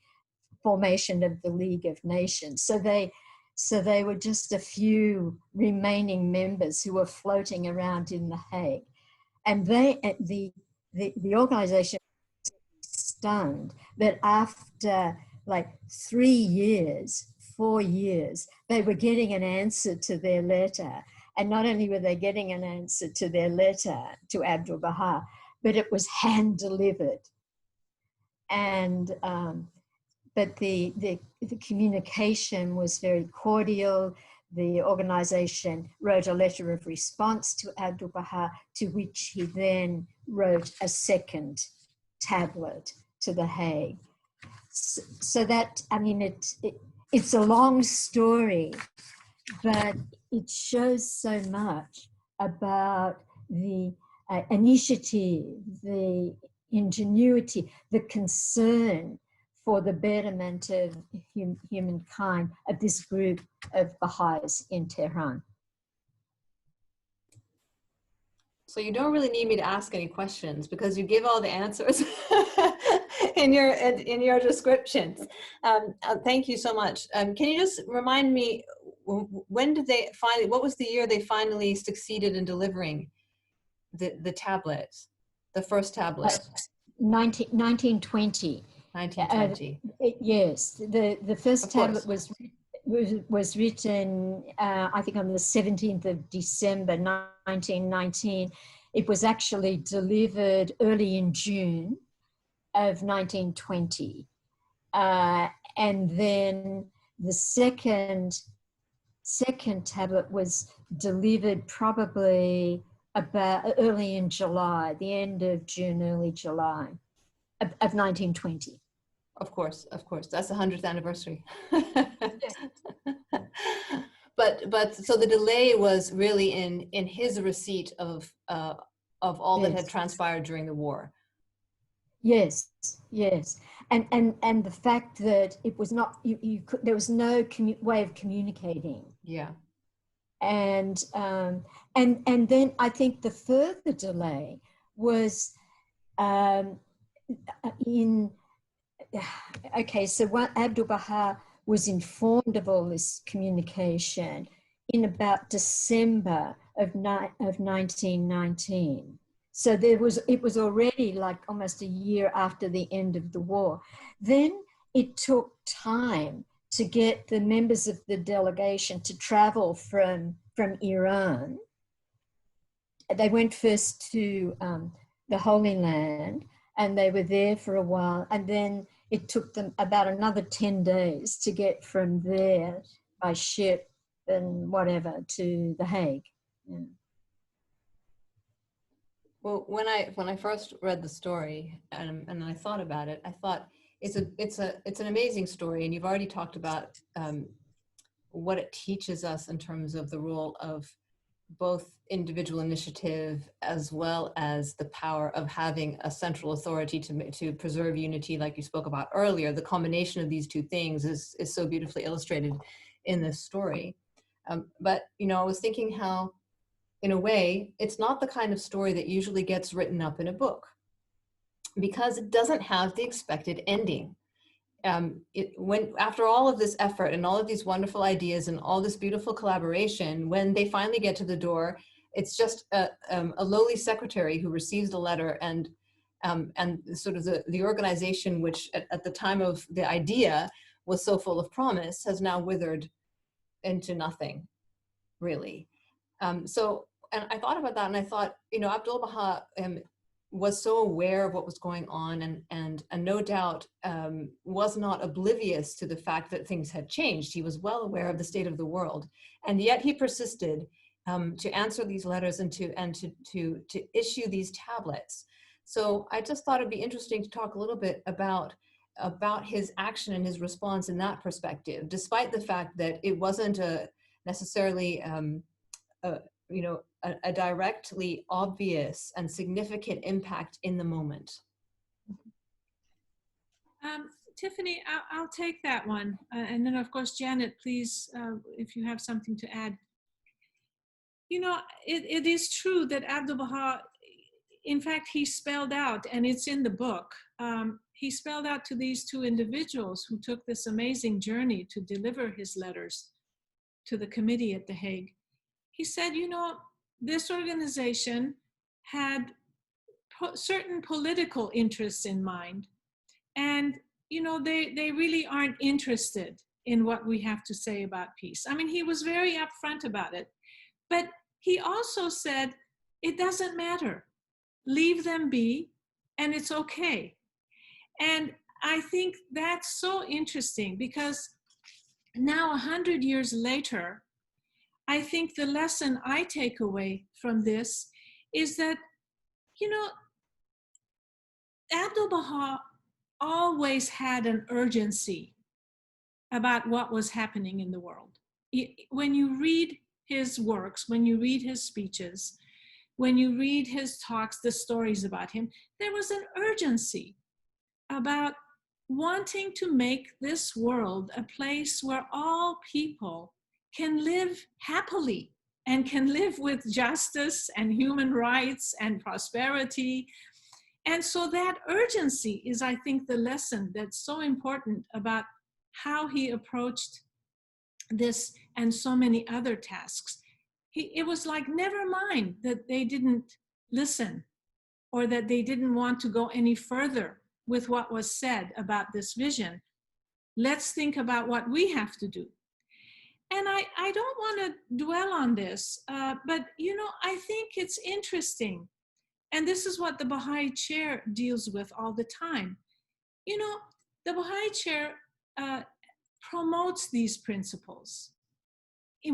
formation of the League of Nations. So they were just a few remaining members who were floating around in The Hague, and the organization was stunned that after like 3 years, 4 years, they were getting an answer to their letter. And not only were they getting an answer to their letter to Abdu'l-Bahá, but it was hand delivered. And but the communication was very cordial. The organization wrote a letter of response to Abdu'l-Bahá, to which he then wrote a second tablet to The Hague. So that, I mean, it's a long story, but it shows so much about the initiative, the ingenuity, the concern for the betterment of humankind of this group of Baha'is in Tehran. So you don't really need me to ask any questions because you give all the answers in your descriptions. Thank you so much. Can you just remind me, when did they finally, what was the year they finally succeeded in delivering the tablet, the first tablet? 1920. 1920. Yes, the first tablet was was written, I think, on the 17th of December, 1919. It was actually delivered early in June of 1920. And then the second tablet was delivered probably about early in July, the end of June, early July of 1920. Of course, that's the 100th anniversary. But so the delay was really in his receipt of all that had transpired during the war. Yes, and the fact that it was not there was no way of communicating. Yeah. And then I think the further delay was so Abdu'l-Bahá was informed of all this communication in about December of 1919. So it was already like almost a year after the end of the war. Then it took time to get the members of the delegation to travel from Iran. They went first to the Holy Land, and they were there for a while, and then it took them about another 10 days to get from there by ship and whatever to The Hague. Yeah. Well, when I first read the story and I thought about it, I thought it's an amazing story, and you've already talked about what it teaches us in terms of the role of both individual initiative as well as the power of having a central authority to preserve unity, like you spoke about earlier. The combination of these two things is so beautifully illustrated in this story. But I was thinking how, in a way, it's not the kind of story that usually gets written up in a book, because it doesn't have the expected ending. When after all of this effort and all of these wonderful ideas and all this beautiful collaboration, when they finally get to the door, it's just a lowly secretary who receives the letter, and sort of the organization, which at the time of the idea was so full of promise, has now withered into nothing, really. So, and I thought about that, and I thought, Abdu'l-Bahá was so aware of what was going on, and no doubt was not oblivious to the fact that things had changed. He was well aware of the state of the world, and yet he persisted to answer these letters and to issue these tablets. So I just thought it'd be interesting to talk a little bit about his action and his response in that perspective, despite the fact that it wasn't necessarily a directly obvious and significant impact in the moment. Tiffani, I'll take that one. And then, of course, Janet, please, if you have something to add. It is true that Abdu'l-Bahá, in fact, he spelled out, and it's in the book, he spelled out to these two individuals who took this amazing journey to deliver his letters to the committee at The Hague. He said, this organization had certain political interests in mind, and they really aren't interested in what we have to say about peace. I mean, he was very upfront about it, but he also said, it doesn't matter, leave them be, and it's okay. And I think that's so interesting, because now 100 years later, I think the lesson I take away from this is that, Abdu'l-Bahá always had an urgency about what was happening in the world. When you read his works, when you read his speeches, when you read his talks, the stories about him, there was an urgency about wanting to make this world a place where all people can live happily and can live with justice and human rights and prosperity. And so that urgency is, I think, the lesson that's so important about how he approached this and so many other tasks. It was like, never mind that they didn't listen or that they didn't want to go any further with what was said about this vision. Let's think about what we have to do. And I don't want to dwell on this, but I think it's interesting. And this is what the Baha'i Chair deals with all the time. The Baha'i Chair promotes these principles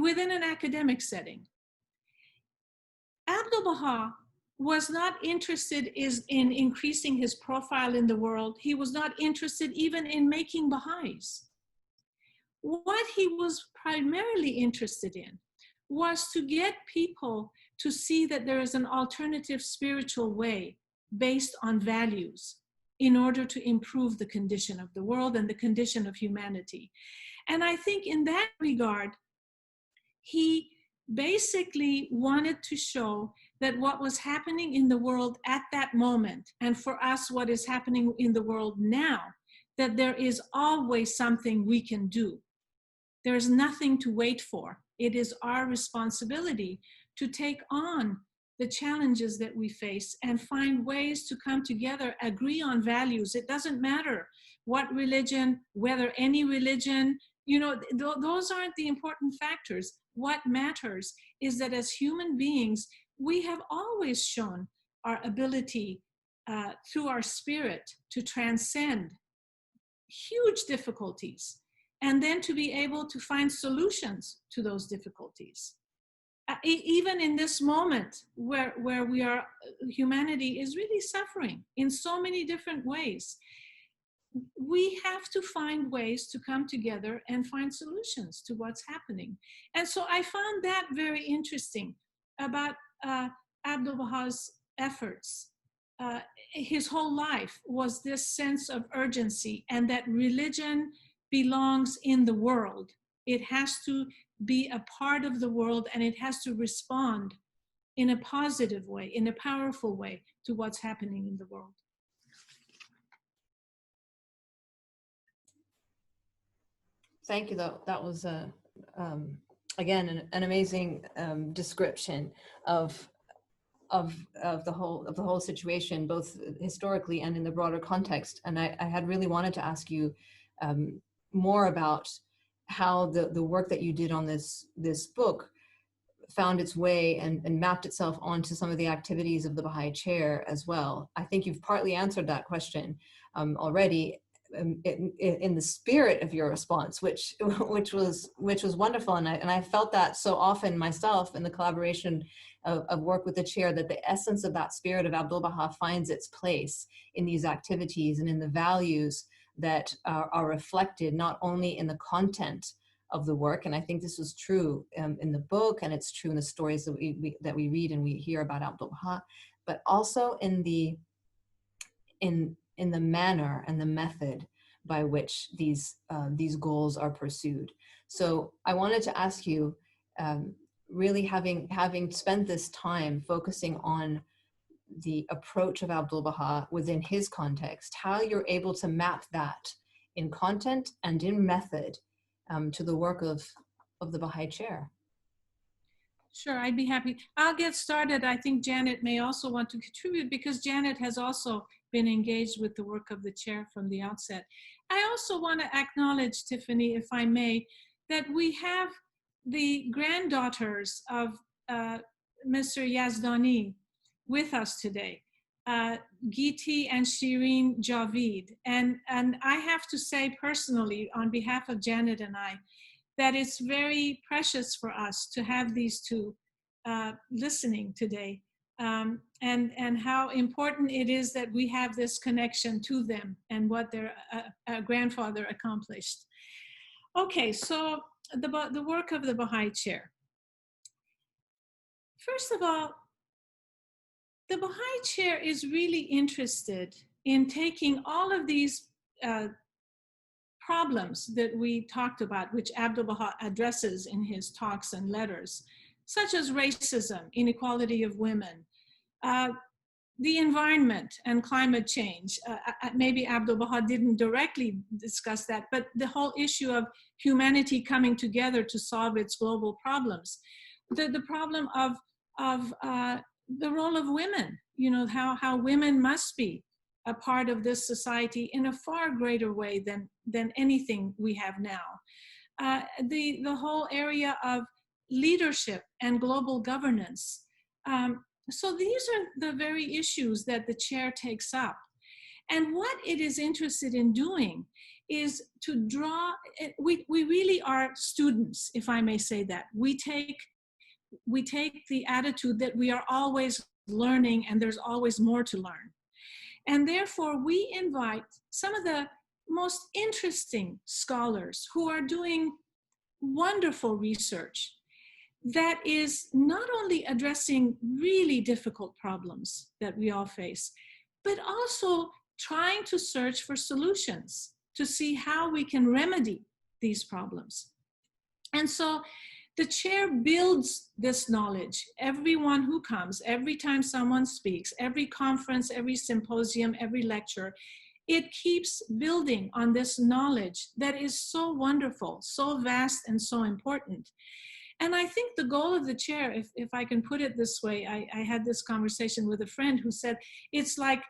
within an academic setting. Abdu'l-Bahá was not interested in increasing his profile in the world. He was not interested even in making Baha'is. What he was primarily interested in was to get people to see that there is an alternative spiritual way based on values in order to improve the condition of the world and the condition of humanity. And I think in that regard, he basically wanted to show that what was happening in the world at that moment, and for us, what is happening in the world now, that there is always something we can do. There is nothing to wait for. It is our responsibility to take on the challenges that we face and find ways to come together, agree on values. It doesn't matter what religion, whether any religion, those aren't the important factors. What matters is that as human beings, we have always shown our ability through our spirit to transcend huge difficulties, and then to be able to find solutions to those difficulties. Even in this moment where humanity is really suffering in so many different ways, we have to find ways to come together and find solutions to what's happening. And so I found that very interesting about Abdu'l-Bahā's efforts. His whole life was this sense of urgency, and that religion belongs in the world. It has to be a part of the world, and it has to respond in a positive way, in a powerful way to what's happening in the world. Thank you, though. That was again an amazing description of the whole situation, both historically and in the broader context. And I had really wanted to ask you more about how the work that you did on this book found its way and mapped itself onto some of the activities of the Baha'i Chair as well. I think you've partly answered that question already in the spirit of your response, which was wonderful, and I felt that so often myself in the collaboration of work with the Chair, that the essence of that spirit of Abdu'l-Bahá finds its place in these activities and in the values that are reflected not only in the content of the work, and I think this was true in the book, and it's true in the stories that we read and we hear about Abdu'l-Bahá, but also in the manner and the method by which these goals are pursued. So I wanted to ask you, really having spent this time focusing on the approach of Abdu'l-Bahá within his context, how you're able to map that in content and in method to the work of the Baha'i Chair. Sure, I'd be happy. I'll get started. I think Janet may also want to contribute, because Janet has also been engaged with the work of the Chair from the outset. I also want to acknowledge, Tiffani, if I may, that we have the granddaughters of Mr. Yazdani with us today, Geeti and Shireen Javid. And I have to say personally, on behalf of Janet and I, that it's very precious for us to have these two listening today, and how important it is that we have this connection to them and what their grandfather accomplished. Okay, so the work of the Baha'i Chair. First of all, the Baha'i Chair is really interested in taking all of these problems that we talked about, which Abdu'l-Bahá addresses in his talks and letters, such as racism, inequality of women, the environment and climate change. Maybe Abdu'l-Bahá didn't directly discuss that, but the whole issue of humanity coming together to solve its global problems. The problem of the role of women, how women must be a part of this society in a far greater way than anything we have now. the whole area of leadership and global governance. So these are the very issues that the chair takes up. And what it is interested in doing is to draw, we really are students, if I may say that. We take the attitude that we are always learning and there's always more to learn. And therefore we invite some of the most interesting scholars who are doing wonderful research that is not only addressing really difficult problems that we all face, but also trying to search for solutions to see how we can remedy these problems. And so the chair builds this knowledge. Everyone who comes, every time someone speaks, every conference, every symposium, every lecture, it keeps building on this knowledge that is so wonderful, so vast, and so important. And I think the goal of the chair, if I can put it this way, I had this conversation with a friend who said, it's like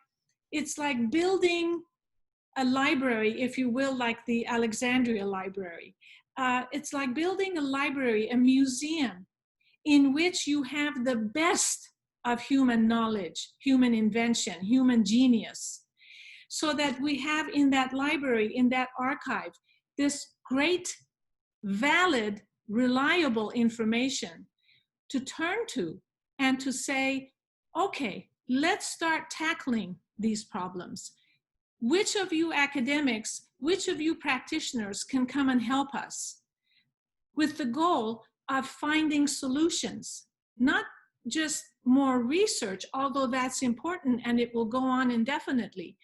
building a library, if you will, like the Alexandria Library. It's like building a library, a museum, in which you have the best of human knowledge, human invention, human genius, so that we have in that library, in that archive, this great, valid, reliable information to turn to and to say, okay, let's start tackling these problems. Which of you academics, which of you practitioners can come and help us, with the goal of finding solutions, not just more research, although that's important and it will go on indefinitely,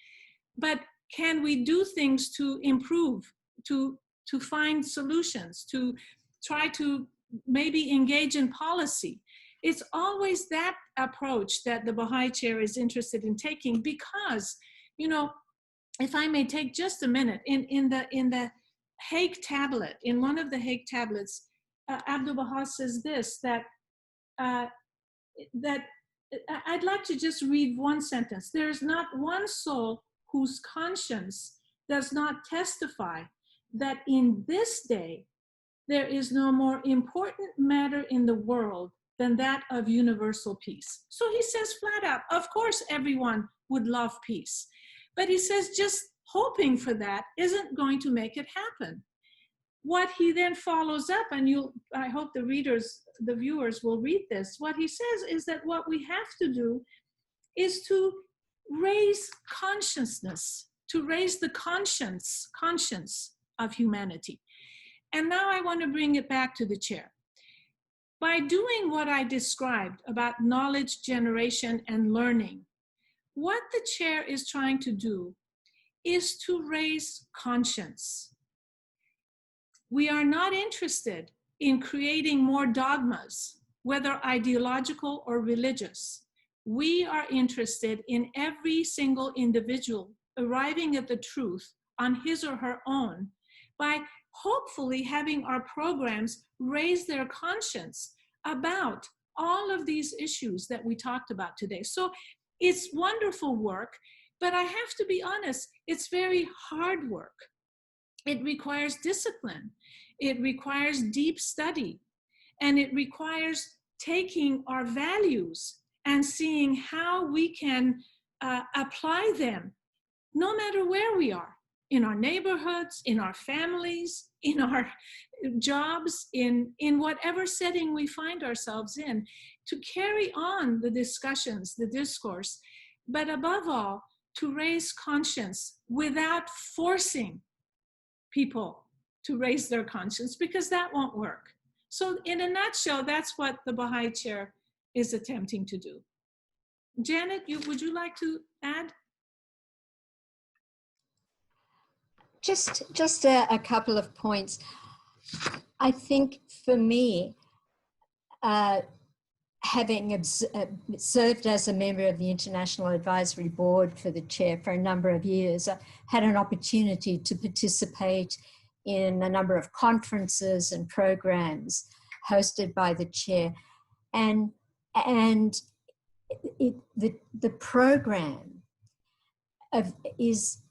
but can we do things to improve, to find solutions, to try to maybe engage in policy? It's always that approach that the Baha'i Chair is interested in taking, because, you know, if I may take just a minute, in the Hague tablet, in one of the Hague tablets, Abdu'l-Bahá says this, that I'd like to just read one sentence. There is not one soul whose conscience does not testify that in this day there is no more important matter in the world than that of universal peace. So he says flat out, of course everyone would love peace. But he says just hoping for that isn't going to make it happen. What he then follows up, and I hope the viewers will read this, what he says is that what we have to do is to raise consciousness, to raise the conscience of humanity. And now I want to bring it back to the chair. By doing what I described about knowledge generation and learning, what the chair is trying to do is to raise conscience. We are not interested in creating more dogmas, whether ideological or religious. We are interested in every single individual arriving at the truth on his or her own by hopefully having our programs raise their conscience about all of these issues that we talked about today. So it's wonderful work, but I have to be honest, it's very hard work. It requires discipline. It requires deep study. And it requires taking our values and seeing how we can apply them, no matter where we are, in our neighborhoods, in our families, in our jobs, in whatever setting we find ourselves in, to carry on the discussions, the discourse, but above all, to raise conscience without forcing people to raise their conscience, because that won't work. So in a nutshell, that's what the Baha'i Chair is attempting to do. Janet, would you like to add? Just a couple of points. I think for me, having served as a member of the International Advisory Board for the chair for a number of years, I had an opportunity to participate in a number of conferences and programs hosted by the chair. And the program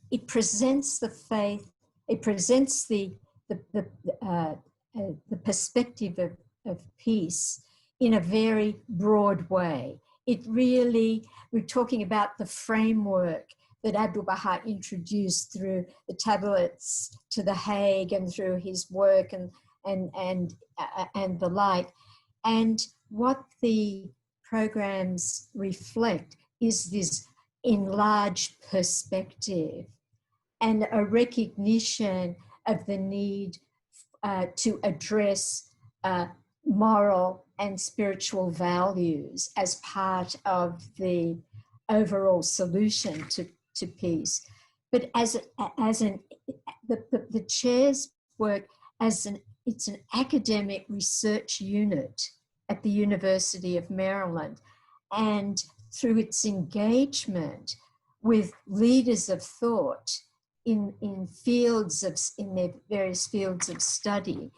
it presents the faith, it presents the the perspective of peace in a very broad way. It really, we're talking about the framework that Abdu'l-Bahá introduced through the tablets to the Hague and through his work and the like. And what the programs reflect is this enlarged perspective and a recognition of the need to address moral and spiritual values as part of the overall solution to peace. But the chair's work it's an academic research unit at the University of Maryland, and through its engagement with leaders of thought in their various fields of study,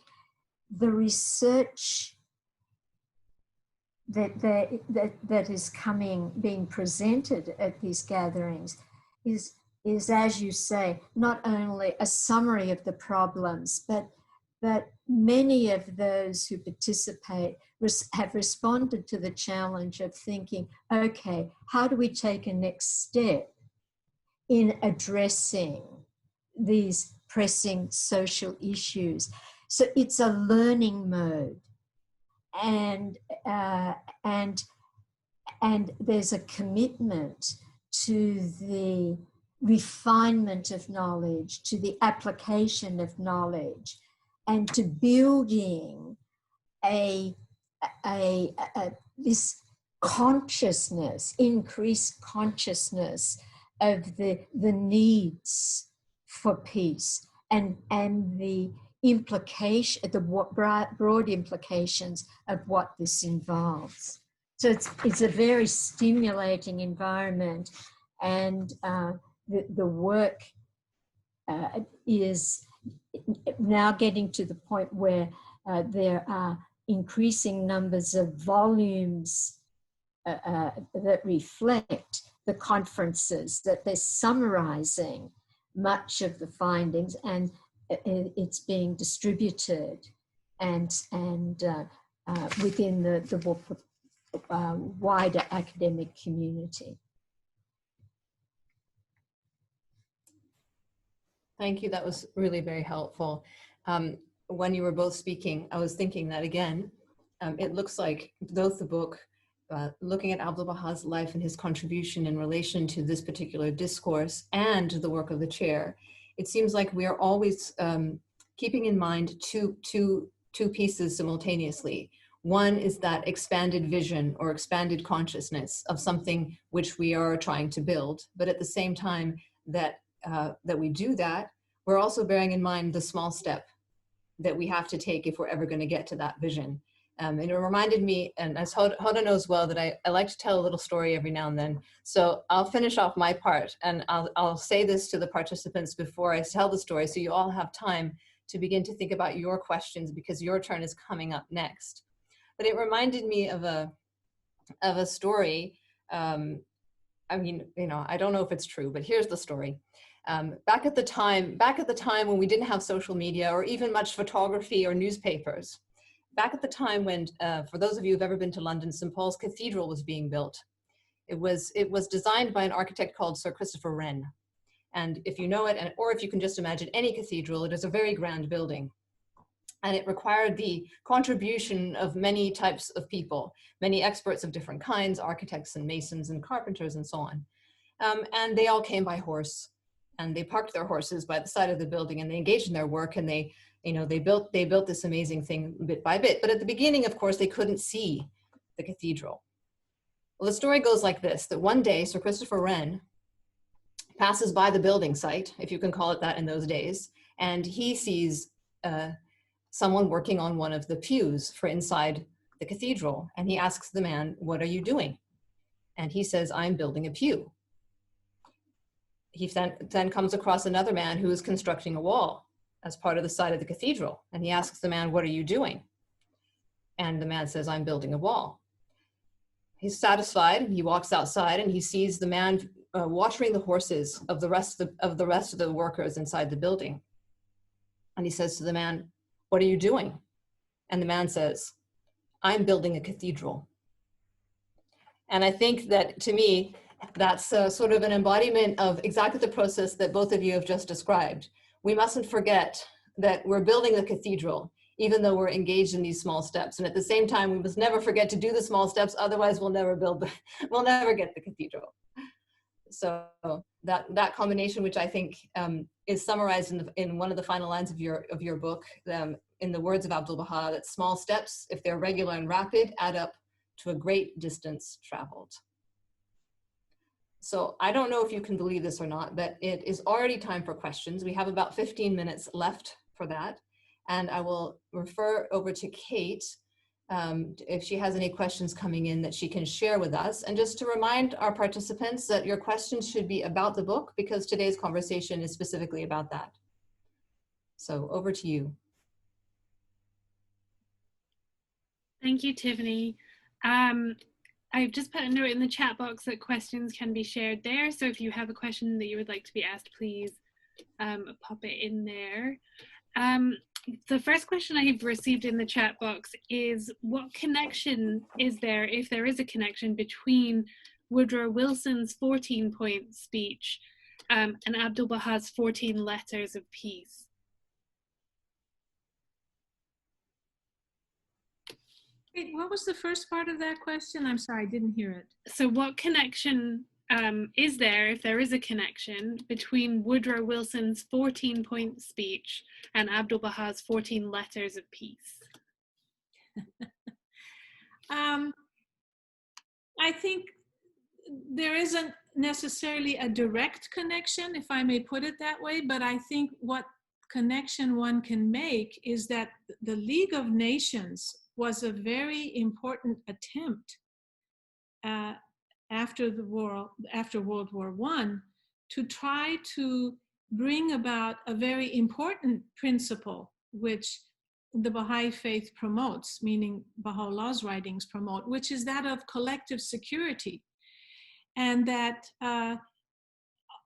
the research that is being presented at these gatherings is, as you say, not only a summary of the problems, but many of those who participate have responded to the challenge of thinking, okay, how do we take a next step in addressing these pressing social issues? So it's a learning mode, and there's a commitment to the refinement of knowledge, to the application of knowledge, and to building this consciousness, increased consciousness of the needs for peace and the implication, the broad implications of what this involves. So it's a very stimulating environment, and the work is now getting to the point where there are increasing numbers of volumes that reflect the conferences, that they're summarizing much of the findings, and it's being distributed and within the wider academic community. Thank you. That was really very helpful. When you were both speaking, I was thinking that again, it looks like both the book, looking at Abdu'l-Bahá's life and his contribution in relation to this particular discourse and the work of the chair, it seems like we are always keeping in mind two pieces simultaneously. One is that expanded vision or expanded consciousness of something which we are trying to build, but at the same time that we do that, we're also bearing in mind the small step that we have to take if we're ever going to get to that vision. And it reminded me, and as Hoda knows well, that I like to tell a little story every now and then. So I'll finish off my part, and I'll say this to the participants before I tell the story, so you all have time to begin to think about your questions, because your turn is coming up next. But it reminded me of a story. I mean, you know, I don't know if it's true, but here's the story. Back at the time when we didn't have social media or even much photography or newspapers, back at the time when, for those of you who've ever been to London, St. Paul's Cathedral was being built. It was designed by an architect called Sir Christopher Wren. And if you know it, or if you can just imagine any cathedral, it is a very grand building. And it required the contribution of many types of people, many experts of different kinds, architects and masons and carpenters and so on. And they all came by horse, and they parked their horses by the side of the building, and they engaged in their work, and they built this amazing thing bit by bit. But at the beginning, of course, they couldn't see the cathedral. Well, the story goes like this, that one day Sir Christopher Wren passes by the building site, if you can call it that in those days, and he sees someone working on one of the pews for inside the cathedral. And he asks the man, "What are you doing?" And he says, "I'm building a pew." He then comes across another man who is constructing a wall as part of the side of the cathedral. And he asks the man, "What are you doing?" And the man says, "I'm building a wall." He's satisfied, and he walks outside, and he sees the man watering the horses of the rest of the workers inside the building. And he says to the man, "What are you doing?" And the man says, "I'm building a cathedral." And I think that, to me, that's sort of an embodiment of exactly the process that both of you have just described. We mustn't forget that we're building a cathedral, even though we're engaged in these small steps. And at the same time, we must never forget to do the small steps, otherwise we'll never we'll never get the cathedral. So that combination, which I think is summarized in one of the final lines of your book, in the words of Abdu'l-Bahá, that small steps, if they're regular and rapid, add up to a great distance traveled. So I don't know if you can believe this or not, but it is already time for questions. We have about 15 minutes left for that. And I will refer over to Kate if she has any questions coming in that she can share with us. And just to remind our participants that your questions should be about the book, because today's conversation is specifically about that. So over to you. Thank you, Tiffany. I've just put a note in the chat box that questions can be shared there. So if you have a question that you would like to be asked, please pop it in there. The first question I have received in the chat box is, what connection is there, if there is a connection, between Woodrow Wilson's 14-point speech and Abdu'l-Bahá's 14 letters of peace? Wait, what was the first part of that question? I'm sorry, I didn't hear it. So what connection is there, if there is a connection, between Woodrow Wilson's 14-point speech and Abdu'l-Bahá's 14 letters of peace? I think there isn't necessarily a direct connection, if I may put it that way, but I think what connection one can make is that the League of Nations was a very important attempt after World War I to try to bring about a very important principle which the Baha'i Faith promotes, meaning Baha'u'llah's writings promote, which is that of collective security. And that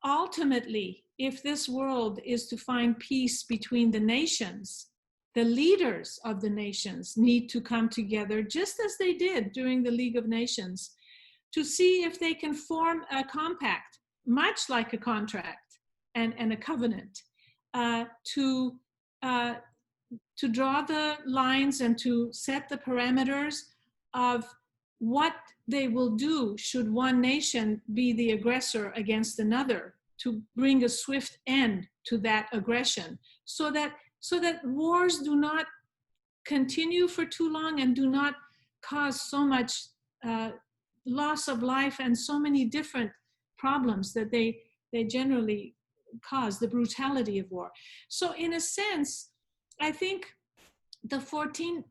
ultimately, if this world is to find peace between the nations, the leaders of the nations need to come together, just as they did during the League of Nations, to see if they can form a compact, much like a contract and a covenant, to draw the lines and to set the parameters of what they will do should one nation be the aggressor against another, to bring a swift end to that aggression, so that wars do not continue for too long and do not cause so much loss of life and so many different problems that they generally cause, the brutality of war. So in a sense, I think the 14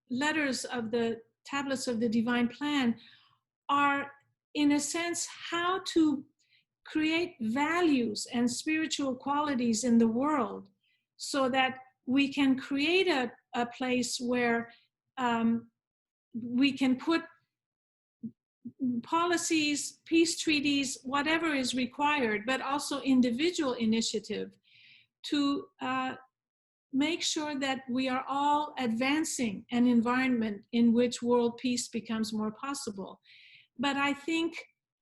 letters of the tablets of the divine plan are, in a sense, how to create values and spiritual qualities in the world, so that we can create a place where we can put policies, peace treaties, whatever is required, but also individual initiative to make sure that we are all advancing an environment in which world peace becomes more possible. But I think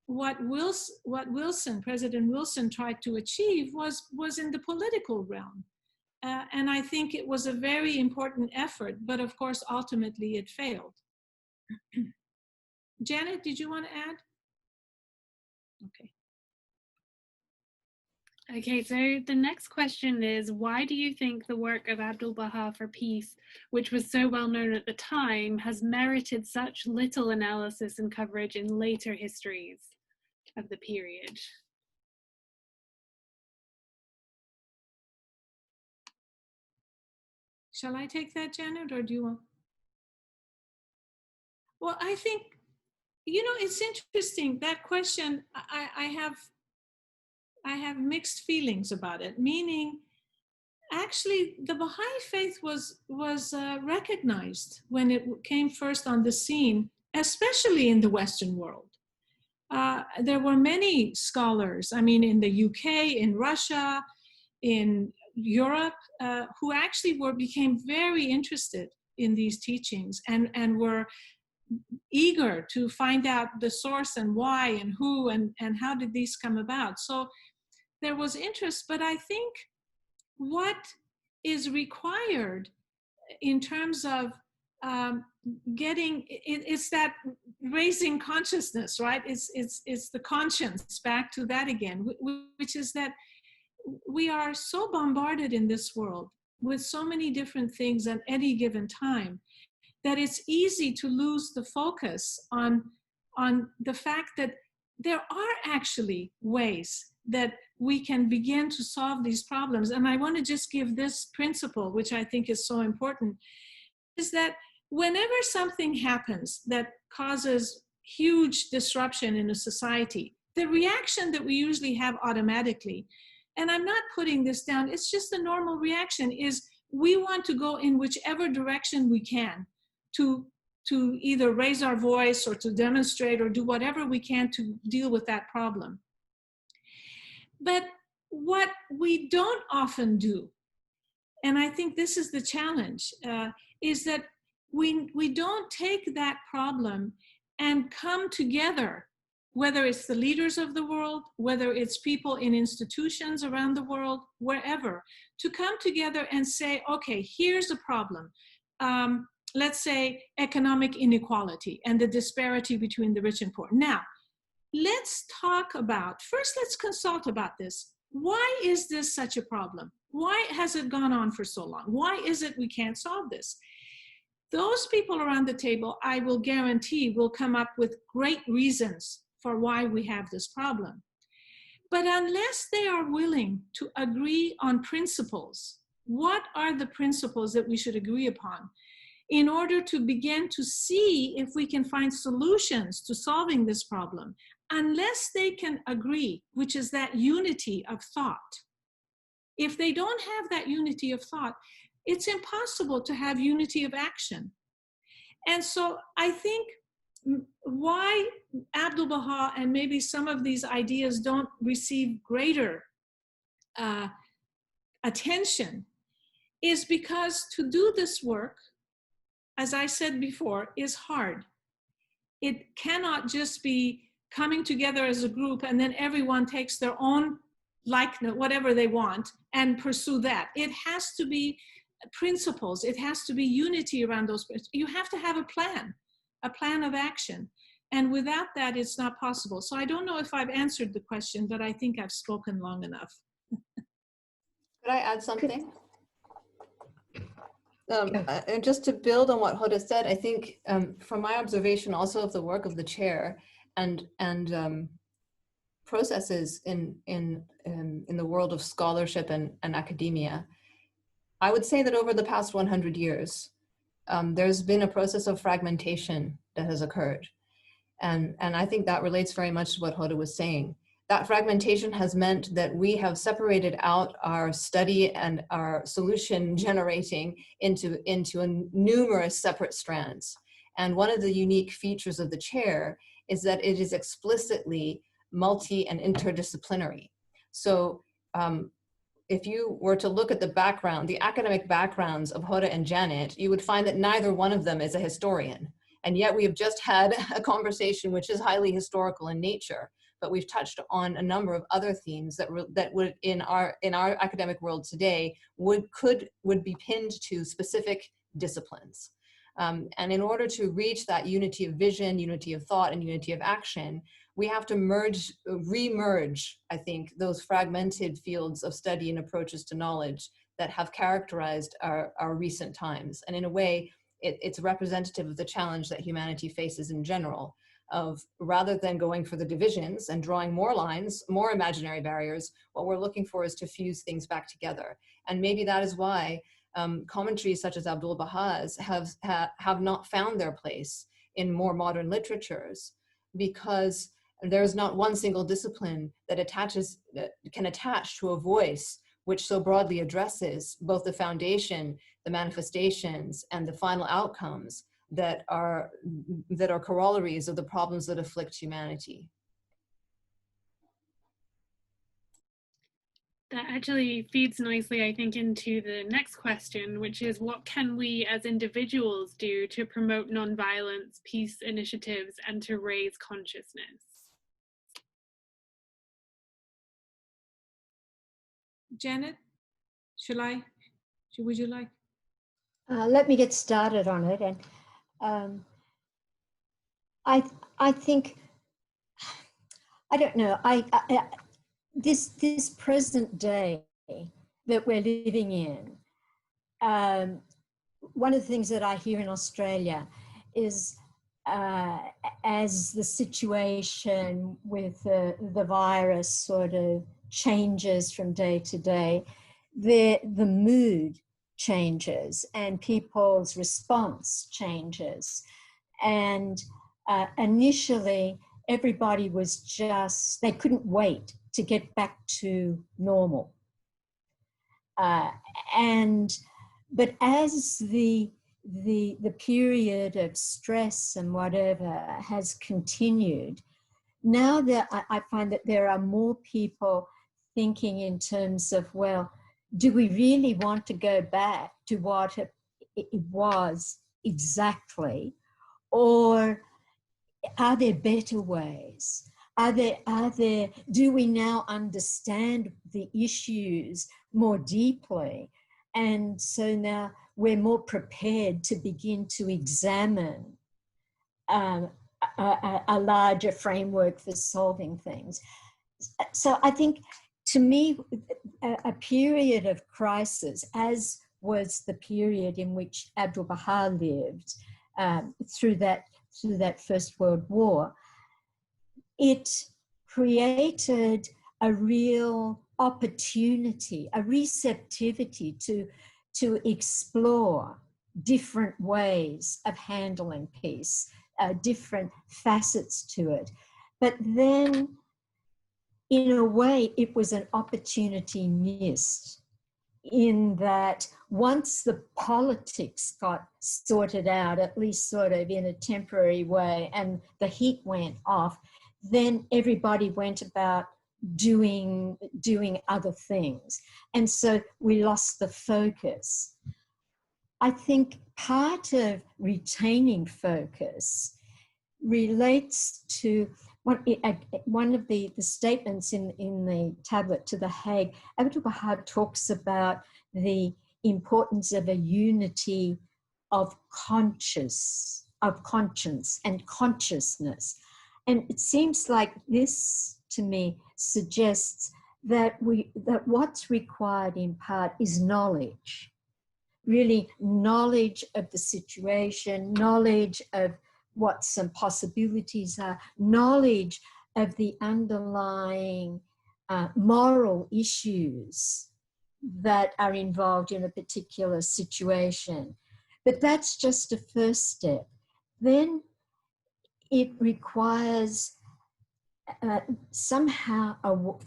what President Wilson tried to achieve was in the political realm. And I think it was a very important effort, but of course, ultimately it failed. Janet, did you want to add? Okay. Okay, so the next question is, why do you think the work of Abdu'l-Bahá for Peace, which was so well known at the time, has merited such little analysis and coverage in later histories of the period? Shall I take that, Janet, or do you want? Well, I think, it's interesting, that question. I have mixed feelings about it, meaning actually the Baha'i Faith was recognized when it came first on the scene, especially in the Western world. There were many scholars, in the UK, in Russia, in Europe, who actually became very interested in these teachings, and were eager to find out the source and why and who and how did these come about. So there was interest, but I think what is required in terms of getting it's that raising consciousness, right? It's the conscience, back to that again, which is that we are so bombarded in this world with so many different things at any given time that it's easy to lose the focus on the fact that there are actually ways that we can begin to solve these problems. And I want to just give this principle, which I think is so important, is that whenever something happens that causes huge disruption in a society, the reaction that we usually have automatically, and I'm not putting this down, it's just the normal reaction, is we want to go in whichever direction we can to either raise our voice or to demonstrate or do whatever we can to deal with that problem. But what we don't often do, and I think this is the challenge, is that we don't take that problem and come together, whether it's the leaders of the world, whether it's people in institutions around the world, wherever, to come together and say, okay, here's a problem. Let's say economic inequality and the disparity between the rich and poor. Now, let's talk about, first let's consult about this. Why is this such a problem? Why has it gone on for so long? Why is it we can't solve this? Those people around the table, I will guarantee, will come up with great reasons for why we have this problem. But unless they are willing to agree on principles, what are the principles that we should agree upon in order to begin to see if we can find solutions to solving this problem? Unless they can agree, which is that unity of thought. If they don't have that unity of thought, it's impossible to have unity of action. And so I think why Abdu'l-Bahá and maybe some of these ideas don't receive greater attention is because to do this work, as I said before, is hard. It cannot just be coming together as a group and then everyone takes their own likeness, whatever they want, and pursue that. It has to be principles. It has to be unity around those. You have to have a plan of action. And without that, it's not possible. So I don't know if I've answered the question, but I think I've spoken long enough. Could I add something? And just to build on what Hoda said, I think from my observation also of the work of the chair and processes in the world of scholarship and academia, I would say that over the past 100 years, there's been a process of fragmentation that has occurred. And I think that relates very much to what Hoda was saying. That fragmentation has meant that we have separated out our study and our solution generating into numerous separate strands. And one of the unique features of the chair is that it is explicitly multi and interdisciplinary. So if you were to look at the background, the academic backgrounds of Hoda and Janet, you would find that neither one of them is a historian. And yet we have just had a conversation which is highly historical in nature, but we've touched on a number of other themes that would in our academic world today would be pinned to specific disciplines. And in order to reach that unity of vision, unity of thought, and unity of action, we have to re-merge, I think, those fragmented fields of study and approaches to knowledge that have characterized our recent times. And in a way, it's representative of the challenge that humanity faces in general, of rather than going for the divisions and drawing more lines, more imaginary barriers, what we're looking for is to fuse things back together. And maybe that is why commentaries such as Abdu'l-Bahá's have not found their place in more modern literatures, because there's not one single discipline that can attach to a voice which so broadly addresses both the foundation, the manifestations, and the final outcomes that are corollaries of the problems that afflict humanity. That actually feeds nicely, I think, into the next question, which is what can we as individuals do to promote nonviolence, peace initiatives, and to raise consciousness? Janet, would you like? Let me get started on it. And I think, I don't know, this present day that we're living in, one of the things that I hear in Australia is as the situation with the virus sort of changes from day to day, the mood changes and people's response changes. And initially, everybody was just, they couldn't wait to get back to normal. But as the period of stress and whatever has continued, now that I find that there are more people thinking in terms of, well, do we really want to go back to what it was exactly? Or are there better ways? Do we now understand the issues more deeply? And so now we're more prepared to begin to examine a larger framework for solving things. So I think, to me, a period of crisis, as was the period in which Abdu'l-Bahá lived through that First World War, it created a real opportunity, a receptivity to explore different ways of handling peace, different facets to it. But then, in a way, it was an opportunity missed, in that once the politics got sorted out, at least sort of in a temporary way, and the heat went off, then everybody went about doing other things. And so we lost the focus. I think part of retaining focus relates to one of the statements in the tablet to the Hague. Abdu'l-Bahá talks about the importance of a unity of conscience and consciousness. And it seems like this, to me, suggests that what's required in part is knowledge. Really, knowledge of the situation, knowledge of what some possibilities are, knowledge of the underlying moral issues that are involved in a particular situation. But that's just a first step. Then it requires somehow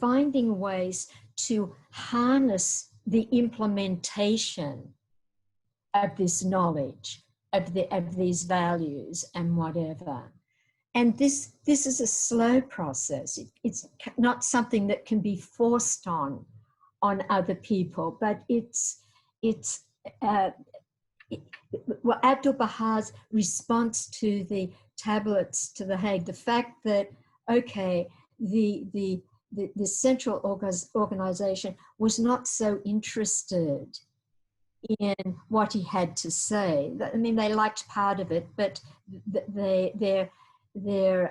finding ways to harness the implementation of this knowledge, of these values and whatever. And this is a slow process. It's not something that can be forced on other people, but it's Abdu'l-Bahá's response to the tablets to the Hague, the fact that, okay, the central organization was not so interested in what he had to say. I mean, they liked part of it, but they were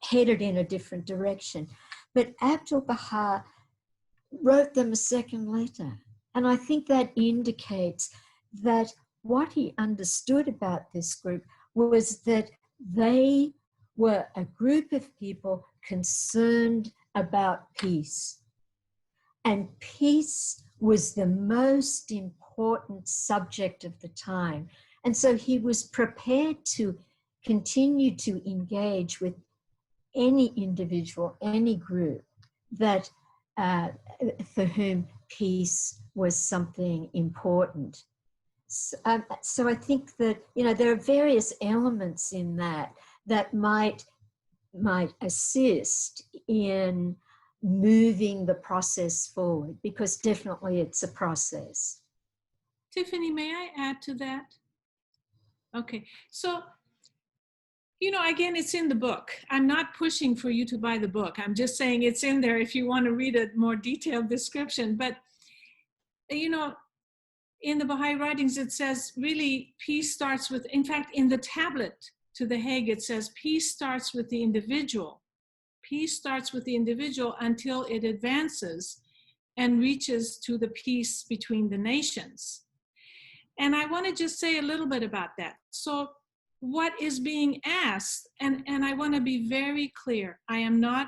headed in a different direction. But Abdu'l-Bahá wrote them a second letter. And I think that indicates that what he understood about this group was that they were a group of people concerned about peace. And peace was the most important subject of the time. And so he was prepared to continue to engage with any individual, any group that for whom peace was something important. So I think that, you know, there are various elements in that might assist in moving the process forward, because definitely it's a process. Tiffani, may I add to that? Okay, so, you know, again, it's in the book. I'm not pushing for you to buy the book. I'm just saying it's in there if you want to read a more detailed description. But, you know, in the Baha'i writings, it says really peace starts with, in fact, in the tablet to the Hague, it says peace starts with the individual. Peace starts with the individual until it advances and reaches to the peace between the nations. And I want to just say a little bit about that. So what is being asked, and I want to be very clear, I am not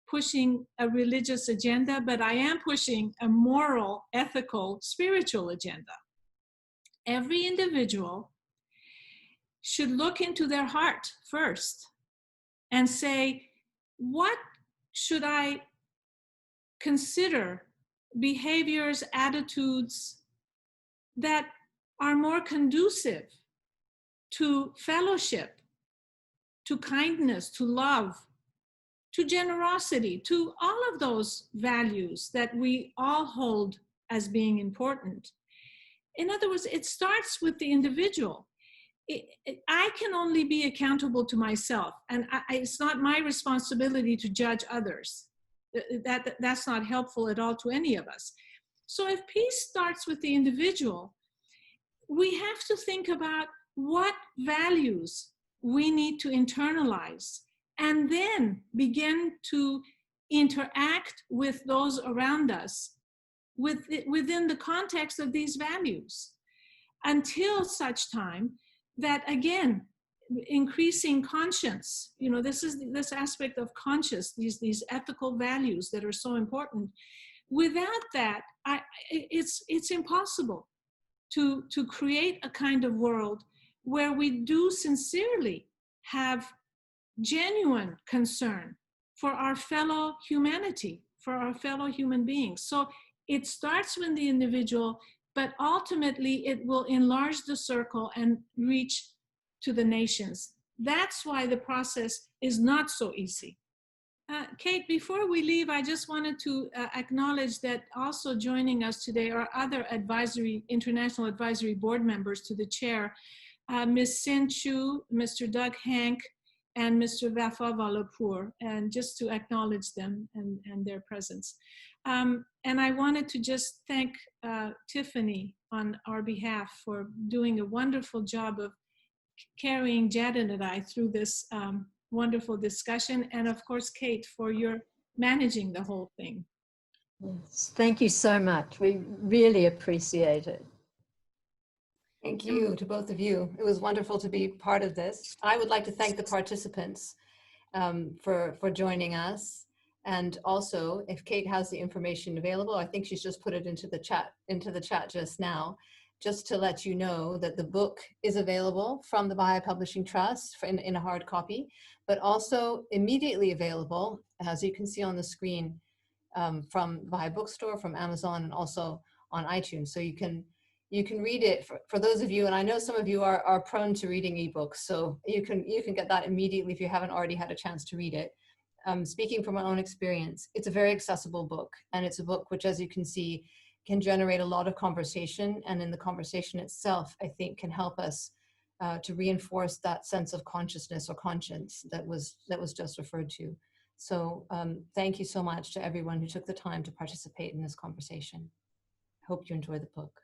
pushing a religious agenda, but I am pushing a moral, ethical, spiritual agenda. Every individual should look into their heart first and say, what should I consider behaviors, attitudes that are more conducive to fellowship, to kindness, to love, to generosity, to all of those values that we all hold as being important. In other words, it starts with the individual. I can only be accountable to myself, and it's not my responsibility to judge others. That's not helpful at all to any of us. So if peace starts with the individual, we have to think about what values we need to internalize and then begin to interact with those around us within the context of these values, until such time that, again, increasing conscience, you know, this aspect of conscience, these ethical values that are so important. Without that, it's impossible to create a kind of world where we do sincerely have genuine concern for our fellow humanity, for our fellow human beings. So it starts with the individual, but ultimately it will enlarge the circle and reach to the nations. That's why the process is not so easy. Kate, before we leave, I just wanted to acknowledge that also joining us today are other international advisory board members to the chair, Ms. Sin Chu, Mr. Doug Hank, and Mr. Vafa Valapur, and just to acknowledge them and their presence. And I wanted to just thank Tiffani on our behalf for doing a wonderful job of carrying Jaden and I through this wonderful discussion, and of course, Kate, for your managing the whole thing. Yes, thank you so much. We really appreciate it. Thank you to both of you. It was wonderful to be part of this. I would like to thank the participants for joining us. And also, if Kate has the information available, I think she's just put it into the chat just now, just to let you know that the book is available from the Baha'i Publishing Trust in a hard copy, but also immediately available, as you can see on the screen, from Baha'i Bookstore, from Amazon, and also on iTunes. So you can read it for those of you, and I know some of you are prone to reading ebooks, so you can get that immediately if you haven't already had a chance to read it. Speaking from my own experience, it's a very accessible book, and it's a book which, as you can see, can generate a lot of conversation, and in the conversation itself, I think, can help us to reinforce that sense of consciousness or conscience that was just referred to. So thank you so much to everyone who took the time to participate in this conversation. I hope you enjoy the book.